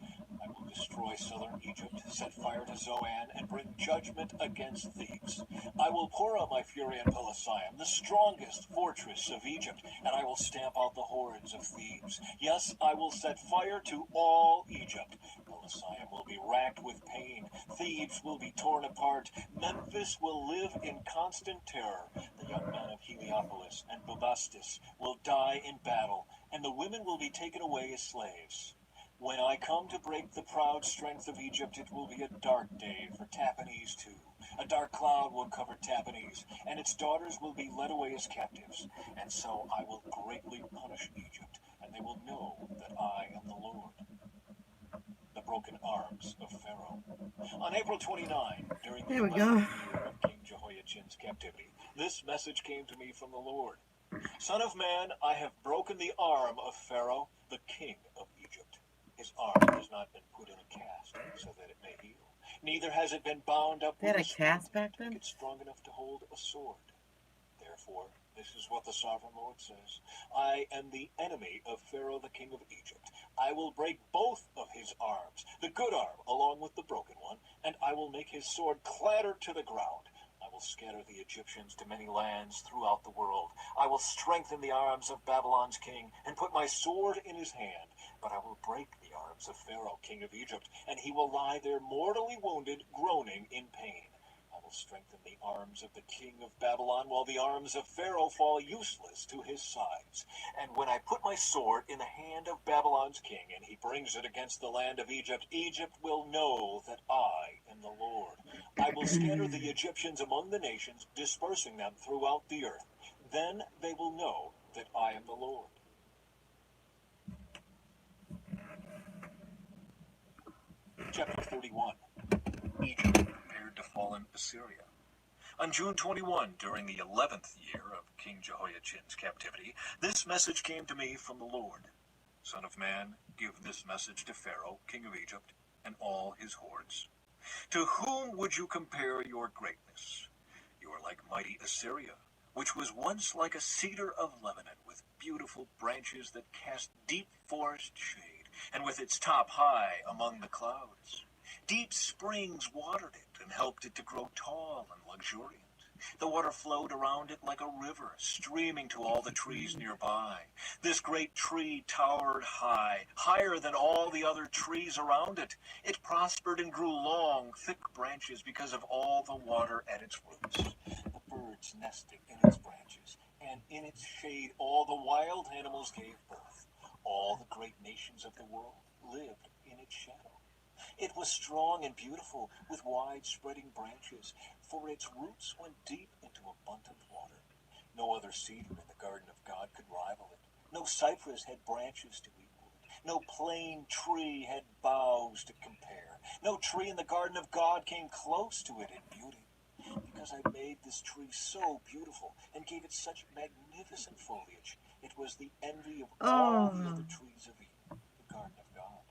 I will destroy southern Egypt, set fire to Zoan, and bring judgment against Thebes. I will pour out my fury on Pelusium, the strongest fortress of Egypt, and I will stamp out the hordes of Thebes. Yes, I will set fire to all Egypt. Pelusium will be racked with pain. Thebes will be torn apart. Memphis will live in constant terror. The young men of Heliopolis and Bubastis will die in battle, and the women will be taken away as slaves. When I come to break the proud strength of Egypt, it will be a dark day for Tappanhes too. A dark cloud will cover Tappanhes, and its daughters will be led away as captives. And so I will greatly punish Egypt, and they will know that I am the Lord. The broken arms of Pharaoh. On April 29, during the There we 11th go. year of King Jehoiachin's captivity, this message came to me from the Lord. Son of man, I have broken the arm of Pharaoh, the king of Egypt. His arm has not been put in a cast so that it may heal. Neither has it been bound up They had with a a cast splint back to make then? it strong enough to hold a sword. Therefore, this is what the sovereign Lord says: I am the enemy of Pharaoh, the king of Egypt. I will break both of his arms, the good arm along with the broken one, and I will make his sword clatter to the ground. I will scatter the Egyptians to many lands throughout the world. I will strengthen the arms of Babylon's king and put my sword in his hand. But I will break the arms of Pharaoh, king of Egypt, and he will lie there mortally wounded, groaning in pain. I will strengthen the arms of the king of Babylon, while the arms of Pharaoh fall useless to his sides. And when I put my sword in the hand of Babylon's king, and he brings it against the land of Egypt, Egypt will know that I am the Lord. I will scatter the Egyptians among the nations, dispersing them throughout the earth. Then they will know that I am the Lord. Chapter 31. Egypt prepared to fall in Assyria. On June 21, during the 11th year of King Jehoiachin's captivity, this message came to me from the Lord. Son of man, give this message to Pharaoh, king of Egypt, and all his hordes. To whom would you compare your greatness? You are like mighty Assyria, which was once like a cedar of Lebanon, with beautiful branches that cast deep forest shade, and with its top high among the clouds. Deep springs watered it and helped it to grow tall and luxuriant. The water flowed around it like a river, streaming to all the trees nearby. This great tree towered high, higher than all the other trees around it. It prospered and grew long, thick branches because of all the water at its roots. The birds nested in its branches, and in its shade all the wild animals gave birth. All the great nations of the world lived in its shadow. It was strong and beautiful, with wide-spreading branches, for its roots went deep into abundant water. No other cedar in the garden of God could rival it. No cypress had branches to equal it. No plane tree had boughs to compare. No tree in the garden of God came close to it in beauty. Because I made this tree so beautiful and gave it such magnificent foliage, it was the envy of all the Oh. other trees of Eden, the garden of God.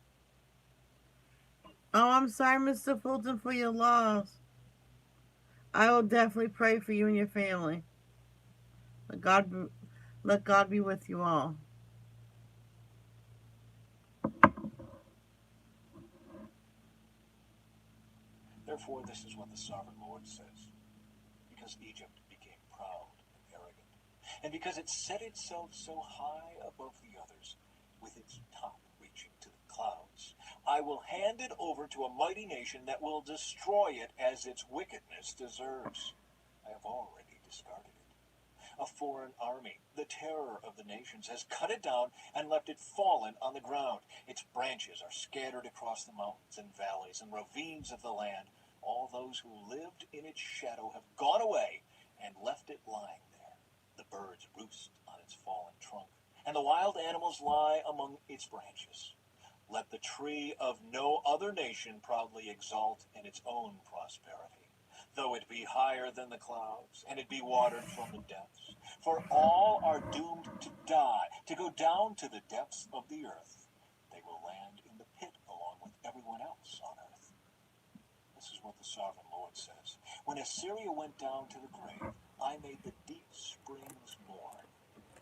Oh, I'm sorry, Mr. Fulton, for your loss. I will definitely pray for you and your family. Let God be, let God be with you all. Therefore, this is what the sovereign Lord says. Because Egypt became proud and arrogant, and because it set itself so high above the others, with its top reaching to the clouds, I will hand it over to a mighty nation that will destroy it as its wickedness deserves. I have already discarded it. A foreign army, the terror of the nations, has cut it down and left it fallen on the ground. Its branches are scattered across the mountains and valleys and ravines of the land. All those who lived in its shadow have gone away and left it lying there. The birds roost on its fallen trunk, and the wild animals lie among its branches. Let the tree of no other nation proudly exult in its own prosperity, though it be higher than the clouds, and it be watered from the depths. For all are doomed to die, to go down to the depths of the earth. They will land in the pit along with everyone else on earth. This is what the sovereign Lord says. When Assyria went down to the grave, I made the deep springs mourn.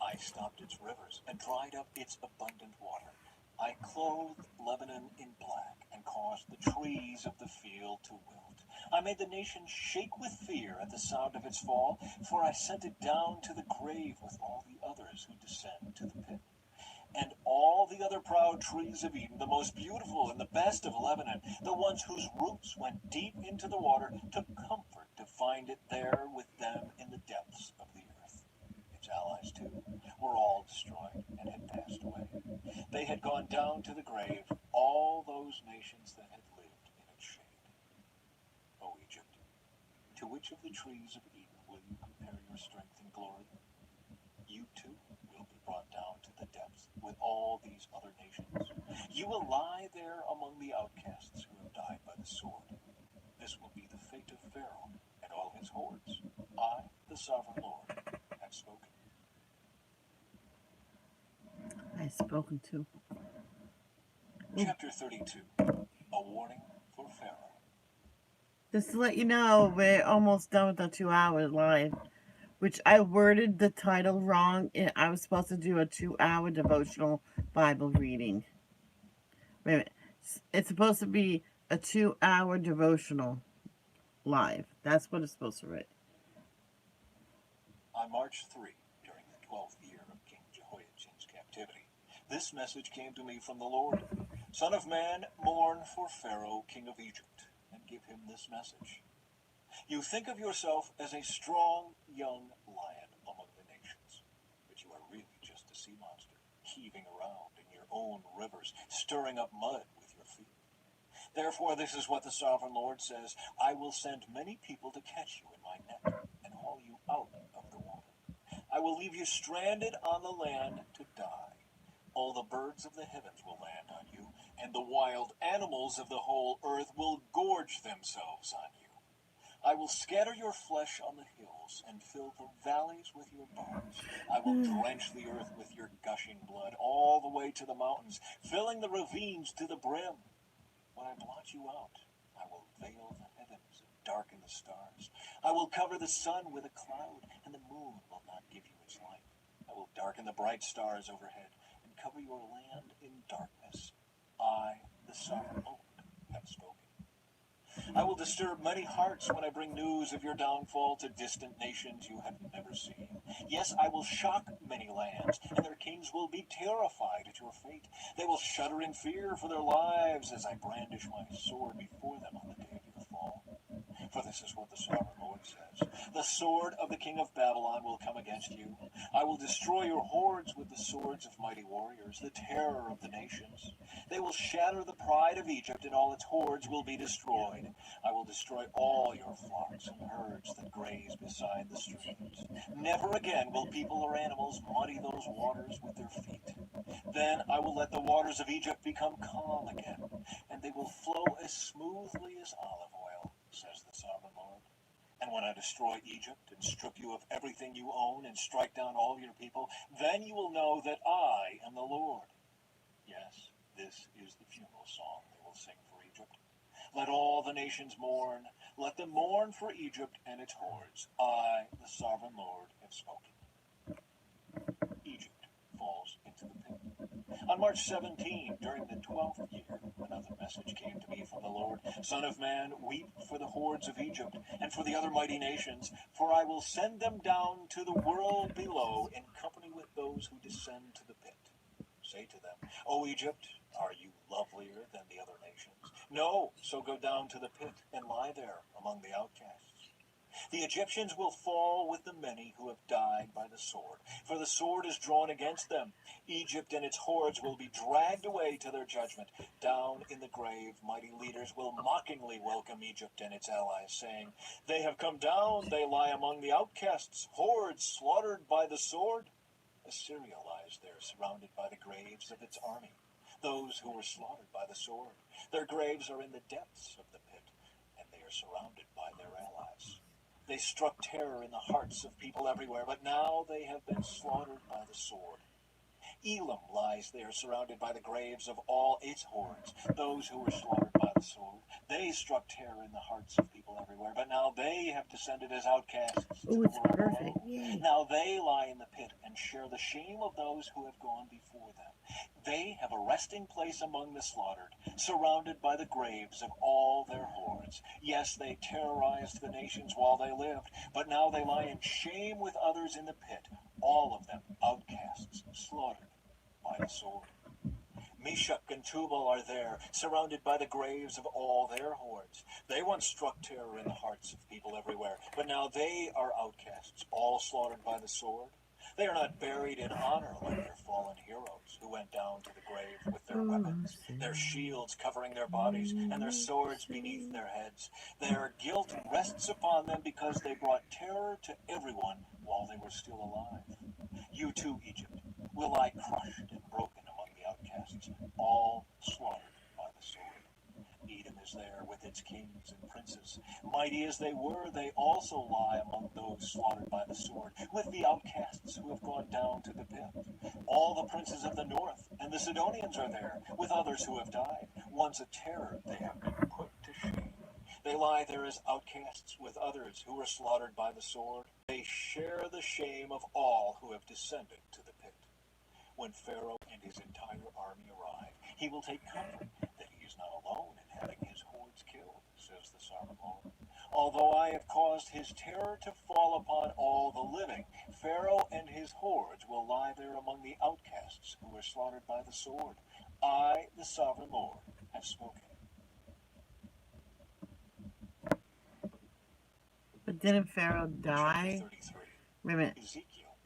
I stopped its rivers and dried up its abundant water. I clothed Lebanon in black and caused the trees of the field to wilt. I made the nation shake with fear at the sound of its fall, for I sent it down to the grave with all the others who descend to the pit. And all the other proud trees of Eden, the most beautiful and the best of Lebanon, the ones whose roots went deep into the water, took comfort to find it there with them in the depths of the earth. Its allies, too, were all destroyed and had passed away. They had gone down to the grave, all those nations that had lived in its shade. O Egypt, to which of the trees of Eden will you compare your strength and glory? You too will be brought down to the depths with all these other nations. You will lie there among the outcasts who have died by the sword. This will be the fate of Pharaoh and all his hordes. I, the sovereign Lord, have spoken. I've spoken to. Chapter 32. A warning for Pharaoh. Just to let you know, we're almost done with the 2 hour live, which I worded the title wrong. I was supposed to do a 2 hour devotional Bible reading. Wait a minute. It's supposed to be a 2 hour devotional live. That's what it's supposed to read. On March 3, during the 12th year of King Jehoiachin's captivity, this message came to me from the Lord. Son of man, mourn for Pharaoh, king of Egypt, and give him this message. You think of yourself as a strong young lion among the nations, but you are really just a sea monster, heaving around in your own rivers, stirring up mud with your feet. Therefore, this is what the sovereign Lord says: I will send many people to catch you in my net and haul you out of the water. I will leave you stranded on the land to die. All the birds of the heavens will land on you, and the wild animals of the whole earth will gorge themselves on you. I will scatter your flesh on the hills and fill the valleys with your bones. I will drench the earth with your gushing blood all the way to the mountains, filling the ravines to the brim. When I blot you out, I will veil the heavens and darken the stars. I will cover the sun with a cloud, and the moon will not give you its light. I will darken the bright stars overhead and cover your land in darkness. I, the sovereign Lord, have spoken. I will disturb many hearts when I bring news of your downfall to distant nations you have never seen. Yes, I will shock many lands, and their kings will be terrified at your fate. They will shudder in fear for their lives as I brandish my sword before them on the day of your fall. For this is what the sovereign Lord says. The sword of the king of Babylon will come against you. I will destroy your hordes with the swords of mighty warriors, the terror of the nations. They will shatter the pride of Egypt, and all its hordes will be destroyed. I will destroy all your flocks and herds that graze beside the streams. Never again will people or animals muddy those waters with their feet. Then I will let the waters of Egypt become calm again, and they will flow as smoothly as olive oil, says the sovereign Lord. And when I destroy Egypt and strip you of everything you own and strike down all your people, then you will know that I am the Lord. Yes, this is the funeral song they will sing for Egypt. Let all the nations mourn. Let them mourn for Egypt and its hordes. I, the sovereign Lord, have spoken. Egypt falls into the pit. On March 17, during the 12th year, another message came to me from the Lord. Son of man, weep for the hordes of Egypt and for the other mighty nations, for I will send them down to the world below in company with those who descend to the pit. Say to them, O Egypt, are you lovelier than the other nations? No, so go down to the pit and lie there among the outcasts. The Egyptians will fall with the many who have died by the sword, for the sword is drawn against them. Egypt and its hordes will be dragged away to their judgment. Down in the grave, mighty leaders will mockingly welcome Egypt and its allies, saying, They have come down, they lie among the outcasts, hordes slaughtered by the sword. Assyria lies there, surrounded by the graves of its army, those who were slaughtered by the sword. Their graves are in the depths of the pit, and they are surrounded by their allies. They struck terror in the hearts of people everywhere, but now they have been slaughtered by the sword. Elam lies there, surrounded by the graves of all its hordes, those who were slaughtered by the sword. They struck terror in the hearts of people everywhere, but now they have descended as outcasts to Oh, the it's world perfect. below. Yay. Now they lie in the pit and share the shame of those who have gone before them. They have a resting place among the slaughtered, surrounded by the graves of all their hordes. Yes, they terrorized the nations while they lived, but now they lie in shame with others in the pit, all of them outcasts, slaughtered by the sword. Meshach and Tubal are there, surrounded by the graves of all their hordes. They once struck terror in the hearts of people everywhere, but now they are outcasts, all slaughtered by the sword. They are not buried in honor like their fallen heroes, who went down to the grave with their weapons, their shields covering their bodies, and their swords beneath their heads. Their guilt rests upon them because they brought terror to everyone while they were still alive. You too, Egypt, will lie crushed and broken among the outcasts, all slaughtered by the sword. Edom is there with its kings and princes. Mighty as they were, they also lie among those slaughtered by the sword, with the outcasts who have gone down to the pit. All the princes of the north and the Sidonians are there, with others who have died. Once a terror, they have been put to shame. They lie there as outcasts with others who were slaughtered by the sword. They share the shame of all who have descended to the pit. When Pharaoh and his entire army arrive, he will take comfort that he is not alone in having his hordes killed, says the sovereign Lord. Although I have caused his terror to fall upon all the living, Pharaoh and his hordes will lie there among the outcasts who were slaughtered by the sword. I, the sovereign Lord, have spoken. But didn't Pharaoh Chapter die? 33. Wait a minute. Ezekiel.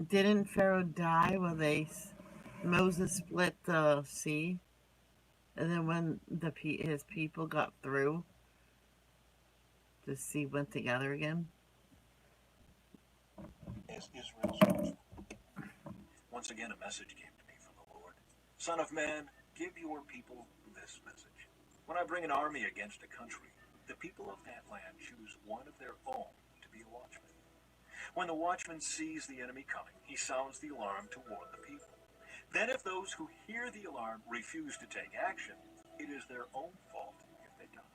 Didn't Pharaoh die when Moses split the sea? And then when his people got through, the sea went together again? As Israel's judgment. Once again a message came to me from the Lord. Son of man, give your people this message. When I bring an army against a country, the people of that land choose one of their own to be a watchman. When the watchman sees the enemy coming, he sounds the alarm to warn the people. Then if those who hear the alarm refuse to take action, it is their own fault if they die.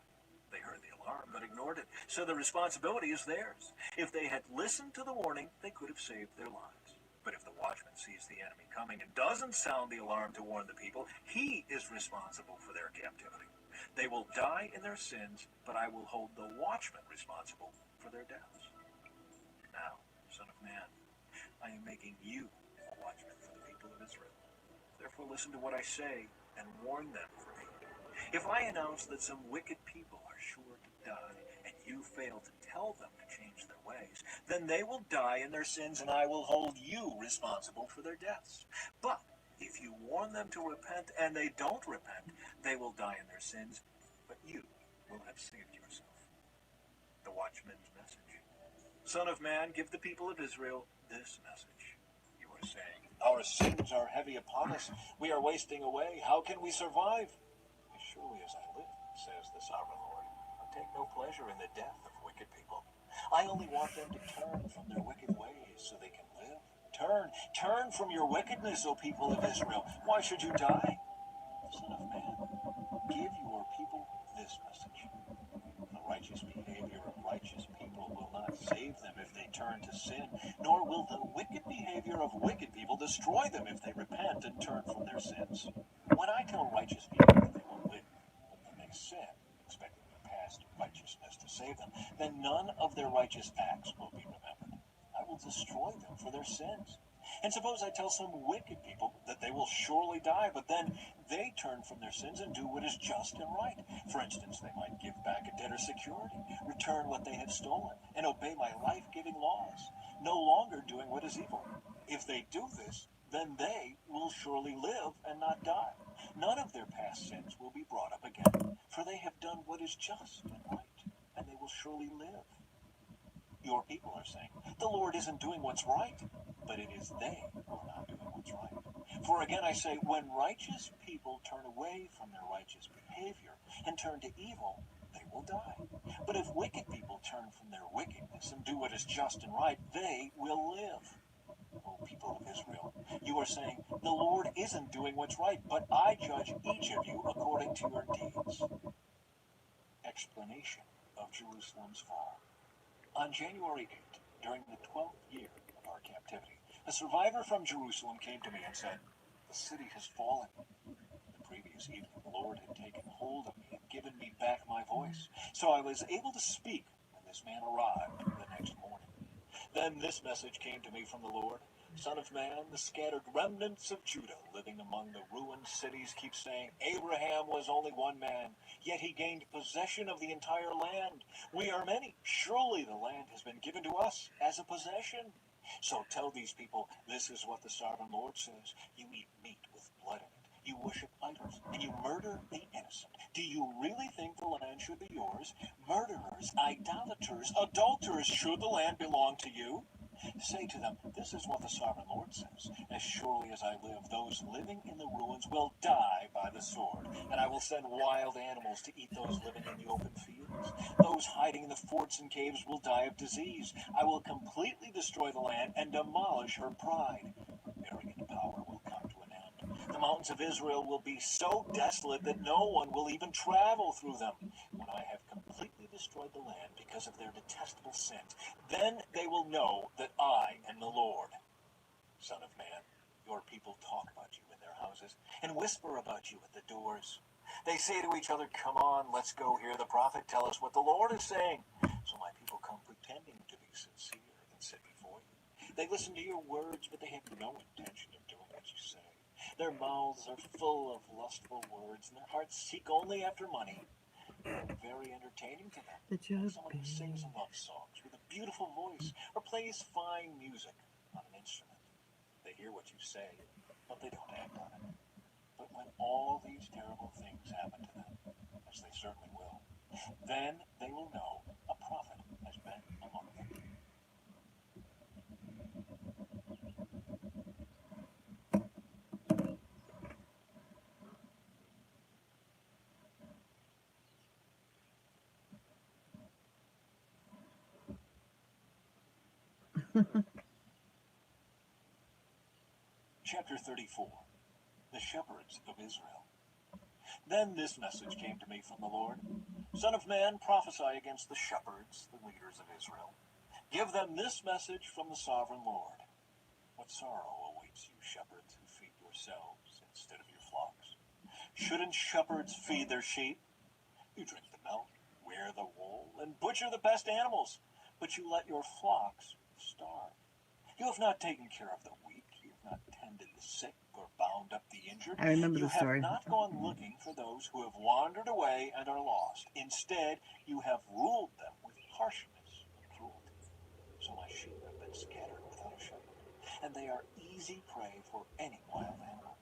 They heard the alarm but ignored it, so the responsibility is theirs. If they had listened to the warning, they could have saved their lives. But if the watchman sees the enemy coming and doesn't sound the alarm to warn the people, he is responsible for their captivity. They will die in their sins, but I will hold the watchmen responsible for their deaths. Now, Son of Man, I am making you a watchman for the people of Israel. Therefore listen to what I say and warn them for me. If I announce that some wicked people are sure to die, and you fail to tell them to change their ways, then they will die in their sins, and I will hold you responsible for their deaths. But if you warn them to repent and they don't repent, they will die in their sins, but you will have saved yourself. The watchman's message. Son of man, give the people of Israel this message. You are saying, our sins are heavy upon us. We are wasting away. How can we survive? As surely as I live, says the sovereign Lord, I take no pleasure in the death of wicked people. I only want them to turn from their wicked ways so they can live. Turn from your wickedness, O people of Israel. Why should you die? Son of man, give your people this message. The righteous behavior of righteous people will not save them if they turn to sin, nor will the wicked behavior of wicked people destroy them if they repent and turn from their sins. When I tell righteous people that they will live, but then they sin, expecting their past righteousness to save them, then none of their righteous acts will be remembered. I will destroy them for their sins. And suppose I tell some wicked people that they will surely die, but then they turn from their sins and do what is just and right. For instance, they might give back a debtor's security, return what they have stolen, and obey my life-giving laws, no longer doing what is evil. If they do this, then they will surely live and not die. None of their past sins will be brought up again, for they have done what is just and right, and they will surely live. Your people are saying, the Lord isn't doing what's right, but it is they who are not doing what's right. For again I say, when righteous people turn away from their righteous behavior and turn to evil, they will die. But if wicked people turn from their wickedness and do what is just and right, they will live. O people of Israel, you are saying, the Lord isn't doing what's right, but I judge each of you according to your deeds. Explanation of Jerusalem's fall. On January 8th, during the 12th year of our captivity, a survivor from Jerusalem came to me and said, the city has fallen. The previous evening, the Lord had taken hold of me and given me back my voice, so I was able to speak when this man arrived the next morning. Then this message came to me from the Lord. Son of man, the scattered remnants of Judah living among the ruined cities keep saying, Abraham was only one man, yet he gained possession of the entire land. We are many. Surely the land has been given to us as a possession. So tell these people, this is what the sovereign Lord says. You eat meat with blood in it. You worship idols, and you murder the innocent. Do you really think the land should be yours? Murderers, idolaters, adulterers, should the land belong to you? Say to them, this is what the sovereign Lord says. As surely as I live, those living in the ruins will die by the sword, and I will send wild animals to eat those living in the open fields. Those hiding in the forts and caves will die of disease. I will completely destroy the land and demolish her pride. Her arrogant power will come to an end. The mountains of Israel will be so desolate that no one will even travel through them. When I have completely destroyed the land because of their detestable sins, then they will know that I am the Lord. Son of man, your people talk about you in their houses and whisper about you at the doors. They say to each other, come on, let's go hear the prophet tell us what the Lord is saying. So my people come pretending to be sincere and sit before you. They listen to your words, but they have no intention of doing what you say. Their mouths are full of lustful words, and their hearts seek only after money. Very entertaining to them. That you're Someone who sings love songs with a beautiful voice or plays fine music on an instrument. They hear what you say, but they don't act on it. But when all these terrible things happen to them, as they certainly will, then they will know a prophet has been among them. Chapter 34. The Shepherds of Israel. Then this message came to me from the Lord. Son of man, prophesy against the shepherds, the leaders of Israel. Give them this message from the sovereign Lord. What sorrow awaits you, shepherds who feed yourselves instead of your flocks? Shouldn't shepherds feed their sheep? You drink the milk, wear the wool, and butcher the best animals, but you let your flocks starve. You have not taken care of the weak, you have not tended the sick or bound up the injured. I remember You the have story. not gone looking for those who have wandered away and are lost. Instead, you have ruled them with harshness and cruelty. So my sheep have been scattered without a shepherd, and they are easy prey for any wild animal.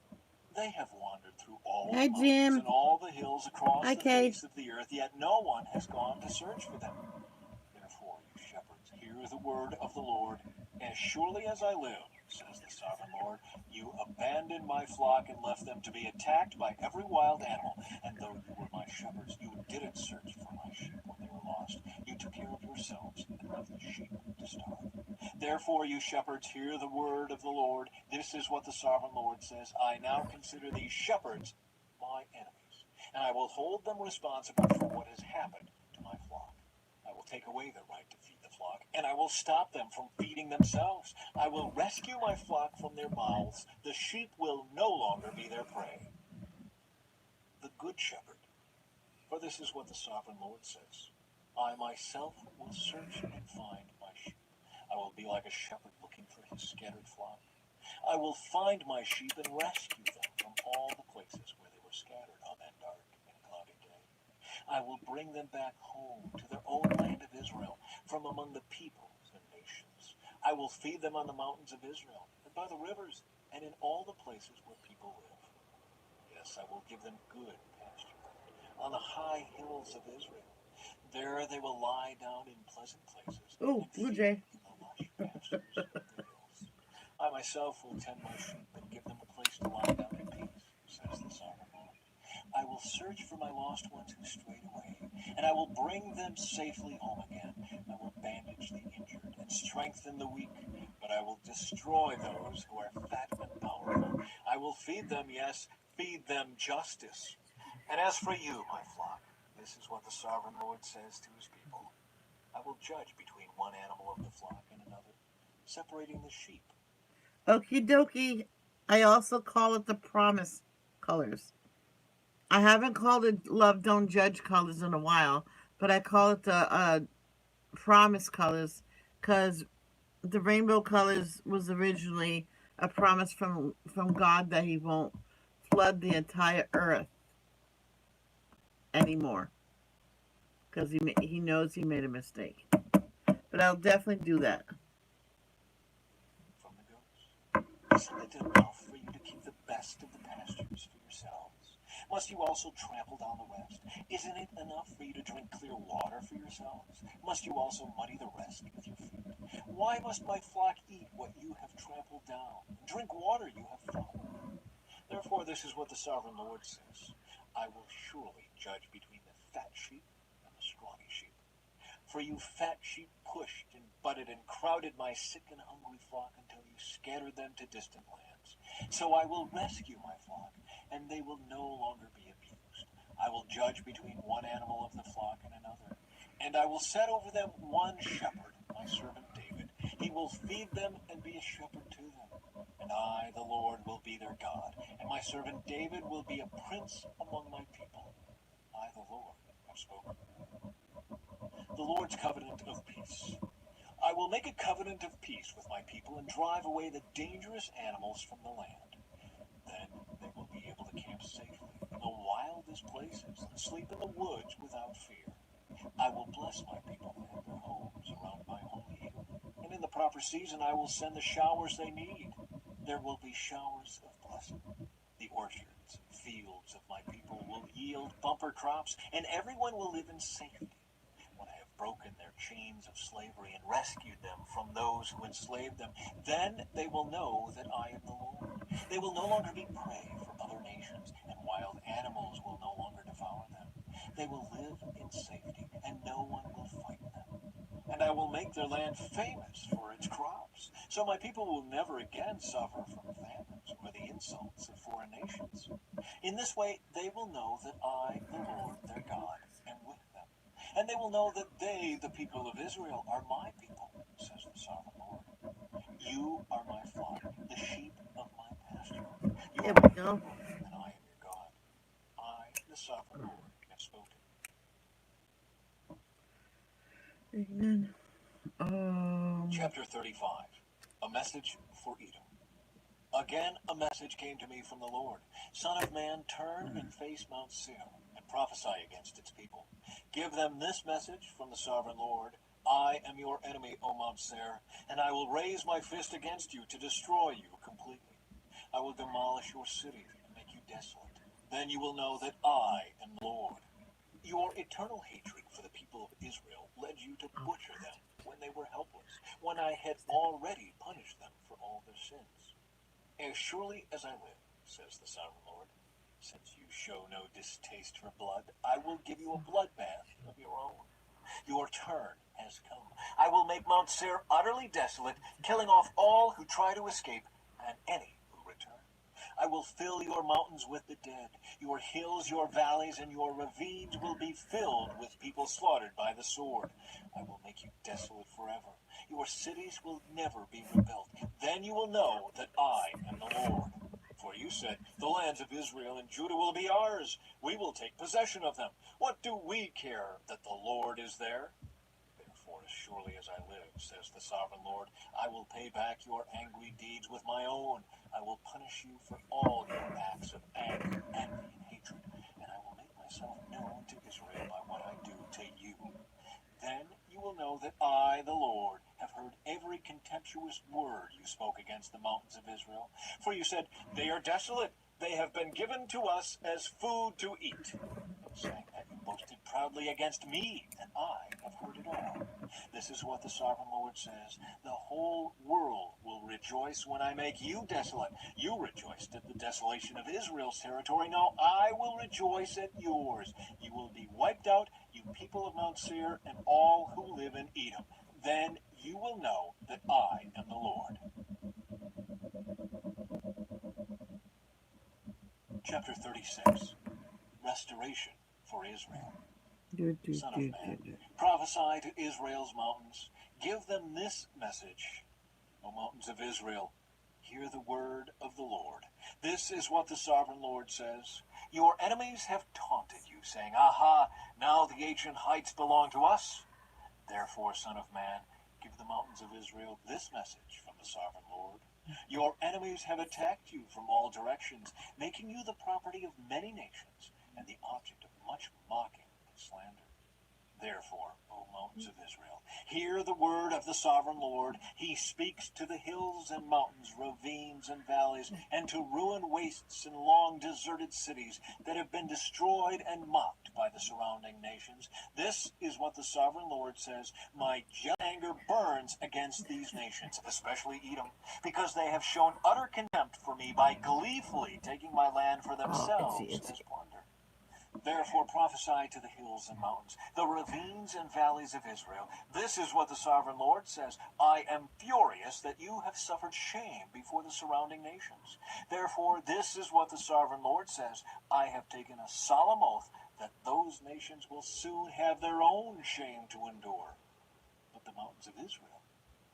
They have wandered through all Hi, the mountains Jim. and all the hills across Hi, the Kate. face of the earth, yet no one has gone to search for them. Therefore, you shepherds, hear the word of the Lord. As surely as I live, says the sovereign Lord, you abandoned my flock and left them to be attacked by every wild animal. And though you were my shepherds, you didn't search for my sheep when they were lost. You took care of yourselves and left the sheep to starve. Therefore, you shepherds, hear the word of the Lord. This is what the sovereign Lord says. I now consider these shepherds my enemies, and I will hold them responsible for what has happened to my flock. I will take away their right to feed the flock, and I will stop them from feeding themselves. I will rescue my flock from their mouths. The sheep will no longer be their prey. The good shepherd. For this is what the sovereign Lord says. I myself will search and find my sheep. I will be like a shepherd looking for his scattered flock. I will find my sheep and rescue them from all the places where they were scattered on that dark and cloudy day. I will bring them back home to their own land of Israel, from among the peoples and nations. I will feed them on the mountains of Israel, and by the rivers, and in all the places where people live. Yes, I will give them good pasture on the high hills of Israel. There they will lie down in pleasant places Oh, and Blue feed Jay. in the lush pastures of the hills. I myself will tend my sheep and give them a place to lie down in peace, says the sovereign Lord. I will search for my lost ones who strayed away, and I will bring them safely home again. I will bandage the injured and strengthen the weak, but I will destroy those who are fat and powerful. I will feed them, yes, feed them justice. And as for you, my flock, this is what the sovereign Lord says to his people. I will judge between one animal of the flock and another, separating the sheep. Okie dokie. I also call it the promise colors. I haven't called it love don't judge colors in a while, but I call it the promise colors because the rainbow colors was originally a promise from God that He won't flood the entire earth anymore because he knows he made a mistake. But I'll definitely do that. From the goats. Isn't it enough for you to keep the best of the pastures for yourselves? Must you also trample down the rest? Isn't it enough for you to drink clear water for yourselves? Must you also muddy the rest with your feet? Why must my flock eat what you have trampled down, and drink water you have followed? Therefore, this is what the sovereign Lord says. I will surely judge between the fat sheep and the scrawny sheep. For you fat sheep pushed and butted and crowded my sick and hungry flock until you scattered them to distant lands. So I will rescue my flock, and they will no longer be abused. I will judge between one animal of the flock and another, and I will set over them one shepherd, my servant David. He will feed them and be a shepherd to them. And I, the Lord, will be their God, and my servant David will be a prince among my people. I, the Lord, have spoken. The Lord's covenant of peace. I will make a covenant of peace with my people and drive away the dangerous animals from the land. Then they will be able to camp safely in the wildest places and sleep in the woods without fear. I will bless my people and their homes around my holy hill, and in the proper season I will send the showers they need. There will be showers of blessing. The orchards and fields of my people will yield bumper crops, and everyone will live in safety. When I have broken their chains of slavery and rescued them from those who enslaved them, then they will know that I am the Lord. They will no longer be prey for other nations, and wild animals will no longer devour them. They will live in safety, and no one will frighten them. And I will make their land famous for its crops, so my people will never again suffer from famines or the insults of foreign nations. In this way, they will know that I, the Lord, their God, am with them. And they will know that they, the people of Israel, are my people, says the sovereign Lord. You are my flock, the sheep of my pasture. You There are my we go. people, and I am your God. I, the sovereign Lord, have spoken. And then, Chapter 35. A message for Edom. Again, a message came to me from the Lord. Son of man, turn and face Mount Seir, and prophesy against its people. Give them this message from the sovereign Lord. I am your enemy, O Mount Seir, and I will raise my fist against you to destroy you completely. I will demolish your cities and make you desolate. Then you will know that I am the Lord. Your eternal hatred for the people of Israel led you to butcher them when they were helpless, when I had already punished them for all their sins. As surely as I live, says the sovereign Lord, since you show no distaste for blood, I will give you a bloodbath of your own. Your turn has come. I will make Mount Seir utterly desolate, killing off all who try to escape and any who return. I will fill your mountains with the dead. Your hills, your valleys, and your ravines will be filled with people slaughtered by the sword. I will make you desolate forever. Your cities will never be rebuilt. Then you will know that I am the Lord. For you said, the lands of Israel and Judah will be ours. We will take possession of them. What do we care that the Lord is there? Therefore, as surely as I live, says the sovereign Lord, I will pay back your angry deeds with my own. I will punish you for all your acts of anger, envy, and hatred, and I will make myself known to Israel by what I do to you. Then you will know that I, the Lord, have heard every contemptuous word you spoke against the mountains of Israel. For you said, they are desolate. They have been given to us as food to eat. Saying that, you boasted proudly against me, and I have heard it all. This is what the sovereign Lord says. The whole world will rejoice when I make you desolate. You rejoiced at the desolation of Israel's territory. Now I will rejoice at yours. You will be wiped out, you people of Mount Seir, and all who live in Edom. Then you will know that I am the Lord. Chapter 36. Restoration for Israel. Son of man, prophesy to Israel's mountains. Give them this message. O mountains of Israel, hear the word of the Lord. This is what the sovereign Lord says. Your enemies have taunted you, saying, Aha, now the ancient heights belong to us. Therefore, son of man, give the mountains of Israel this message from the sovereign Lord. Your enemies have attacked you from all directions, making you the property of many nations and the object of much mocking and slander. Therefore, O mountains of Israel, hear the word of the sovereign Lord. He speaks to the hills and mountains, ravines and valleys, and to ruined wastes and long deserted cities that have been destroyed and mocked by the surrounding nations. This is what the sovereign Lord says. My jealous anger burns against these nations, especially Edom, because they have shown utter contempt for me by gleefully taking my land for themselves as plunder. Therefore prophesy to the hills and mountains, the ravines and valleys of Israel. This is what the sovereign Lord says. I am furious that you have suffered shame before the surrounding nations. Therefore, this is what the sovereign Lord says. I have taken a solemn oath that those nations will soon have their own shame to endure. But the mountains of Israel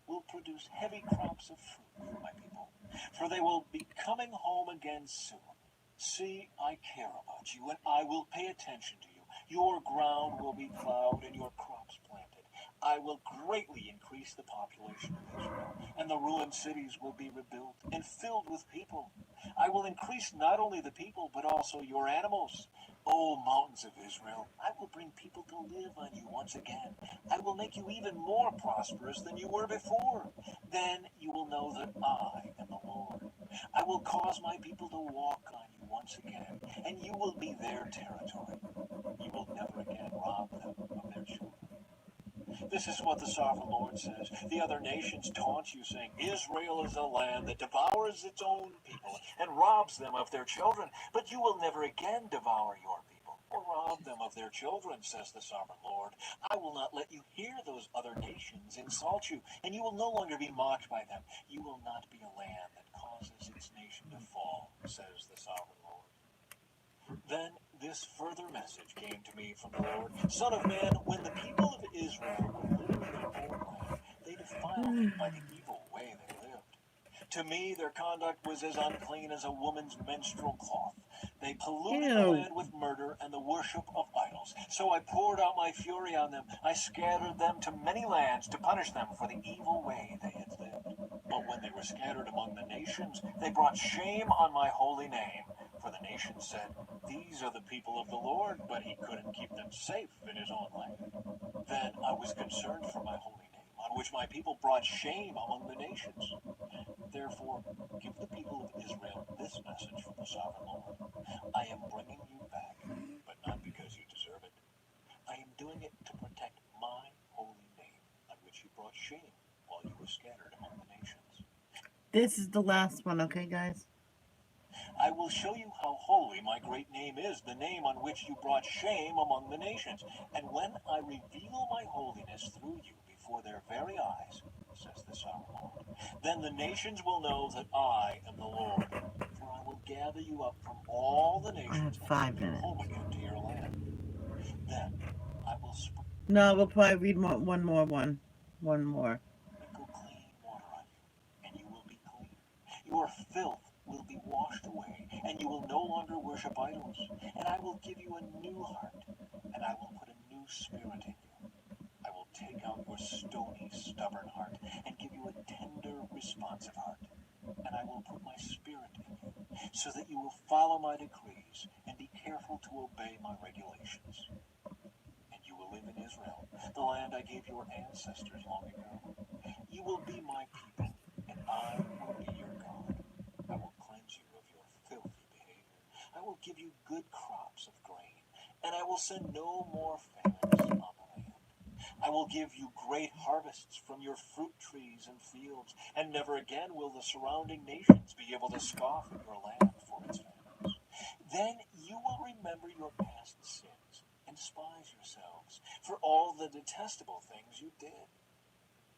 will produce heavy crops of fruit for my people, for they will be coming home again soon. See, I care about you, and I will pay attention to you. Your ground will be plowed and your crops planted. I will greatly increase the population of Israel, and the ruined cities will be rebuilt and filled with people. I will increase not only the people, but also your animals. O mountains of Israel, I will bring people to live on you once again. I will make you even more prosperous than you were before. Then you will know that I am the Lord. I will cause my people to walk on you once again, and you will be their territory. You will never again rob them of their children. This is what the sovereign Lord says. The other nations taunt you, saying, Israel is a land that devours its own people and robs them of their children. But you will never again devour your people or rob them of their children, says the sovereign Lord. I will not let you hear those other nations insult you, and you will no longer be mocked by them. You will not be a land that causes its nation to fall, says the sovereign Lord. Then this further message came to me from the Lord. Son of man, when the people of Israel were living in their own land, they defiled it by the evil way they lived. To me, their conduct was as unclean as a woman's menstrual cloth. They polluted the Ew. land with murder and the worship of idols. So I poured out my fury on them. I scattered them to many lands to punish them for the evil way they had lived. But when they were scattered among the nations, they brought shame on my holy name. For the nations said, "These are the people of the Lord," but he couldn't keep them safe in his own land. Then I was concerned for my holy name, on which my people brought shame among the nations. Therefore, give the people of Israel this message from the Sovereign Lord. I am bringing you back, but not because you deserve it. I am doing it to protect my holy name, on which you brought shame while you were scattered among the nations. This is the last one, okay, guys? I will show you how holy my great name is, the name on which you brought shame among the nations. And when I reveal my holiness through you before their very eyes, says the Sovereign Lord, then the nations will know that I am the Lord. For I will gather you up from all the I have nations and 5 bring you home minutes. again to your land. Then I will No, we'll probably read one more. sprinkle clean water on you, and you will be clean. Your filth will be washed away, and you will no longer worship idols. And I will give you a new heart, and I will put a new spirit in you. I will take out your stony, stubborn heart, and give you a tender, responsive heart. And I will put my spirit in you, so that you will follow my decrees and be careful to obey my regulations. And you will live in Israel, the land I gave your ancestors long ago. You will be my people, and I will be your God. I will cleanse you of your filthy behavior. I will give you good crops of grain, and I will send no more famines on the land. I will give you great harvests from your fruit trees and fields, and never again will the surrounding nations be able to scoff at your land for its famines. Then you will remember your past sins and despise yourselves for all the detestable things you did.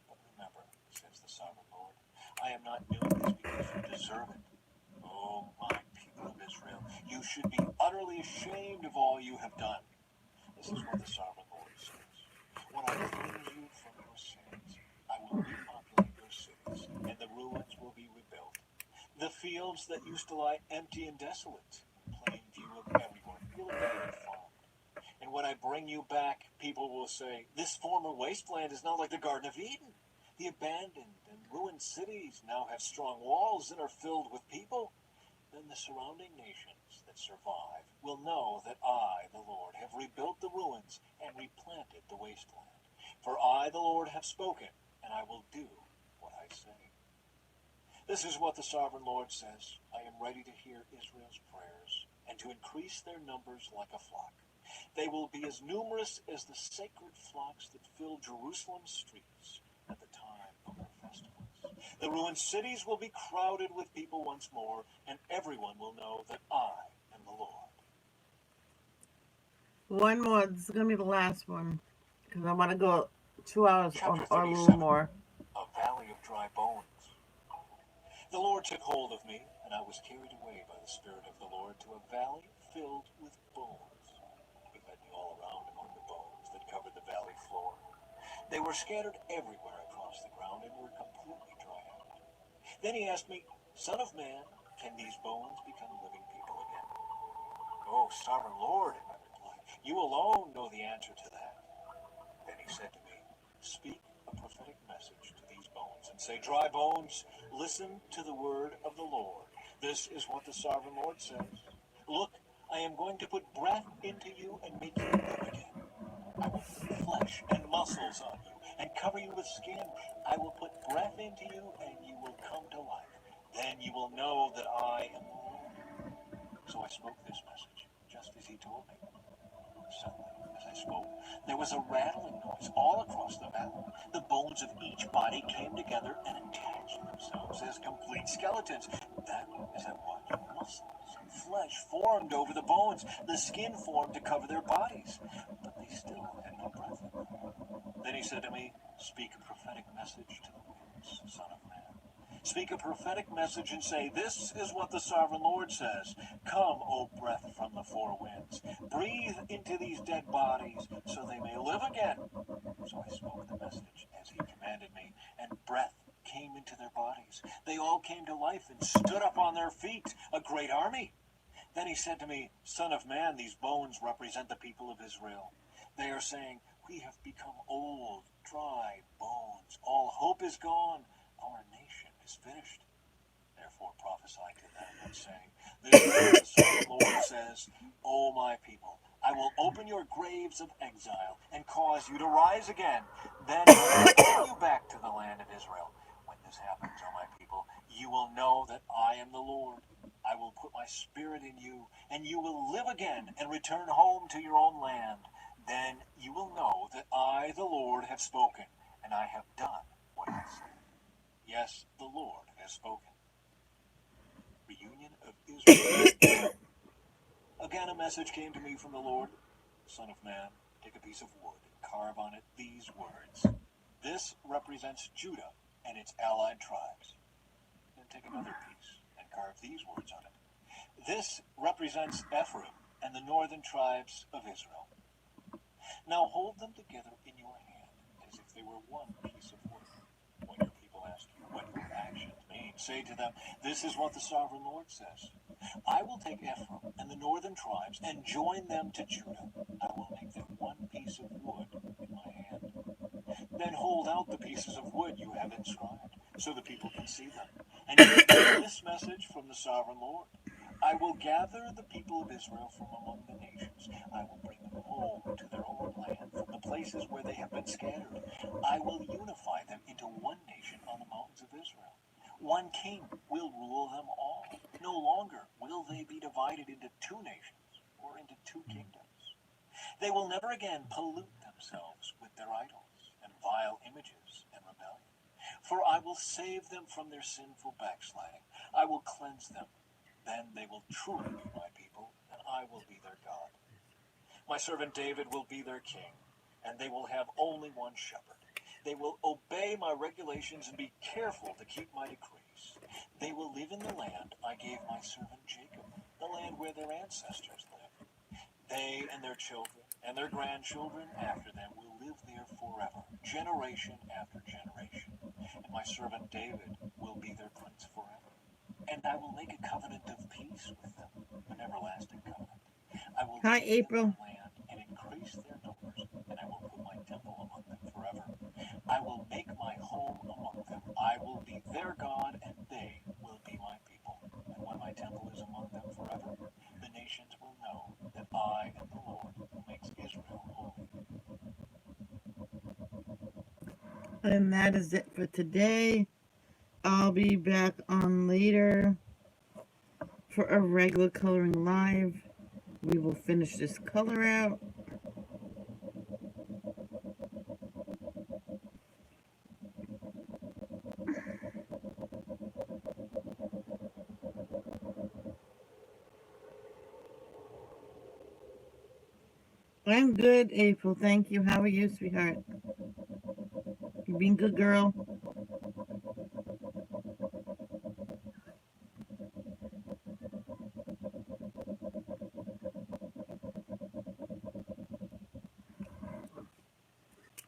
But remember, says the Sovereign Lord, I am not doing this because you deserve it. Oh, my people of Israel, you should be utterly ashamed of all you have done. This is what the Sovereign Lord says. When I cleanse you from your sins, I will repopulate your cities, and the ruins will be rebuilt. The fields that used to lie empty and desolate, in plain view of everyone, will again be farmed. And when I bring you back, people will say, "This former wasteland is now like the Garden of Eden. The abandoned and ruined cities now have strong walls and are filled with people." Then the surrounding nations that survive will know that I, the Lord, have rebuilt the ruins and replanted the wasteland. For I, the Lord, have spoken, and I will do what I say. This is what the Sovereign Lord says. I am ready to hear Israel's prayers and to increase their numbers like a flock. They will be as numerous as the sacred flocks that fill Jerusalem's streets at the time of her festivals. The ruined cities will be crowded with people once more, and everyone will know that I am the Lord. One more. This is gonna be the last one because I want to go 2 hours Chapter or a little 37. more. A valley of dry bones. The Lord took hold of me, and I was carried away by the Spirit of the Lord to a valley filled with bones. He led me all around among the bones that covered the valley floor. They were scattered everywhere across the ground and were completely dried out. Then he asked me, "Son of man, can these bones become living people again?" "Oh, Sovereign Lord," I replied, "you alone know the answer to that." Then he said to me, "Speak a prophetic message to these bones and say, 'Dry bones, listen to the word of the Lord. This is what the Sovereign Lord says. Look, I am going to put breath into you and make you live again. I will put flesh and muscles on you and cover you with skin. I will put breath into you and you will come to life. Then you will know that I am the Lord.'" So I spoke this message just as he told me. Suddenly, as I spoke, there was a rattling noise all across the valley. The bones of each body came together and attached themselves as complete skeletons. Then, as I watched, muscles and flesh formed over the bones. The skin formed to cover their bodies, but they still had no breath in them. Then he said to me, "Speak a prophetic message to the winds, Son of Man. Speak a prophetic message and say, 'This is what the Sovereign Lord says. Come, O breath from the four winds. Breathe into these dead bodies so they may live again.'" So I spoke the message as he commanded me, and breath came into their bodies. They all came to life and stood up on their feet, a great army. Then he said to me, Son of man, these bones represent the people of Israel. They are saying, we have become old, dry bones. All hope is gone. Our nation is finished. Therefore prophesy to them and say, this is what the sovereign Lord says, O my people, I will open your graves of exile and cause you to rise again. Then I will bring you back to the land of Israel. When this happens, O my people, you will know that I am the Lord. I will put my spirit in you, and you will live again and return home to your own land. Then you will know that I, the Lord, have spoken, and I have done what I said. Yes, the Lord has spoken. Reunion of Israel. Again a message came to me from the Lord. Son of man, take a piece of wood and carve on it these words. This represents Judah and its allied tribes. Then take another piece and carve these words on it. This represents Ephraim and the northern tribes of Israel. Now hold them together in your hand as if they were one piece of wood. When your people ask you what your actions mean, say to them, this is what the sovereign Lord says. I will take Ephraim and the northern tribes and join them to Judah. I will make them one piece of wood in my hand. Then hold out the pieces of wood you have inscribed, so the people can see them. And give them this message from the sovereign Lord. I will gather the people of Israel from among the nations. I will bring them home to their own land from the places where they have been scattered. I will unify them into one nation on the mountains of Israel. One king will rule them all. No longer will they be divided into two nations or into two kingdoms. They will never again pollute themselves with their idols and vile images and rebellion. For I will save them from their sinful backsliding. I will cleanse them. Then they will truly be my people, and I will be their God. My servant David will be their king, and they will have only one shepherd. They will obey my regulations and be careful to keep my decrees. They will live in the land I gave my servant Jacob, the land where their ancestors lived. They and their children and their grandchildren after them will live there forever, generation after generation. And my servant David will be their prince forever. And I will make a covenant of peace with them, an everlasting covenant. I will Hi, give them April. their land and increase their numbers, and I will put my temple among them forever. I will make my home among them. I will be their God, and they will be my people. And when my temple is among them forever, the nations will know that I am the Lord who makes Israel holy. And that is it for today. I'll be back on later for a regular coloring live. We will finish this color out. I'm good, April. Thank you. How are you, sweetheart? You being good, girl?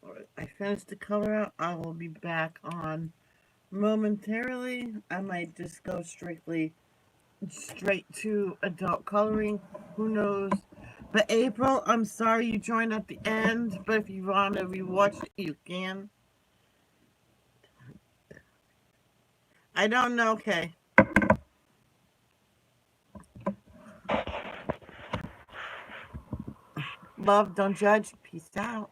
Alright, I finished the color out. I will be back on momentarily. I might just go straight to adult coloring. Who knows? But April, I'm sorry you joined at the end. But if you want to rewatch it, you can. I don't know. Okay. Love, don't judge. Peace out.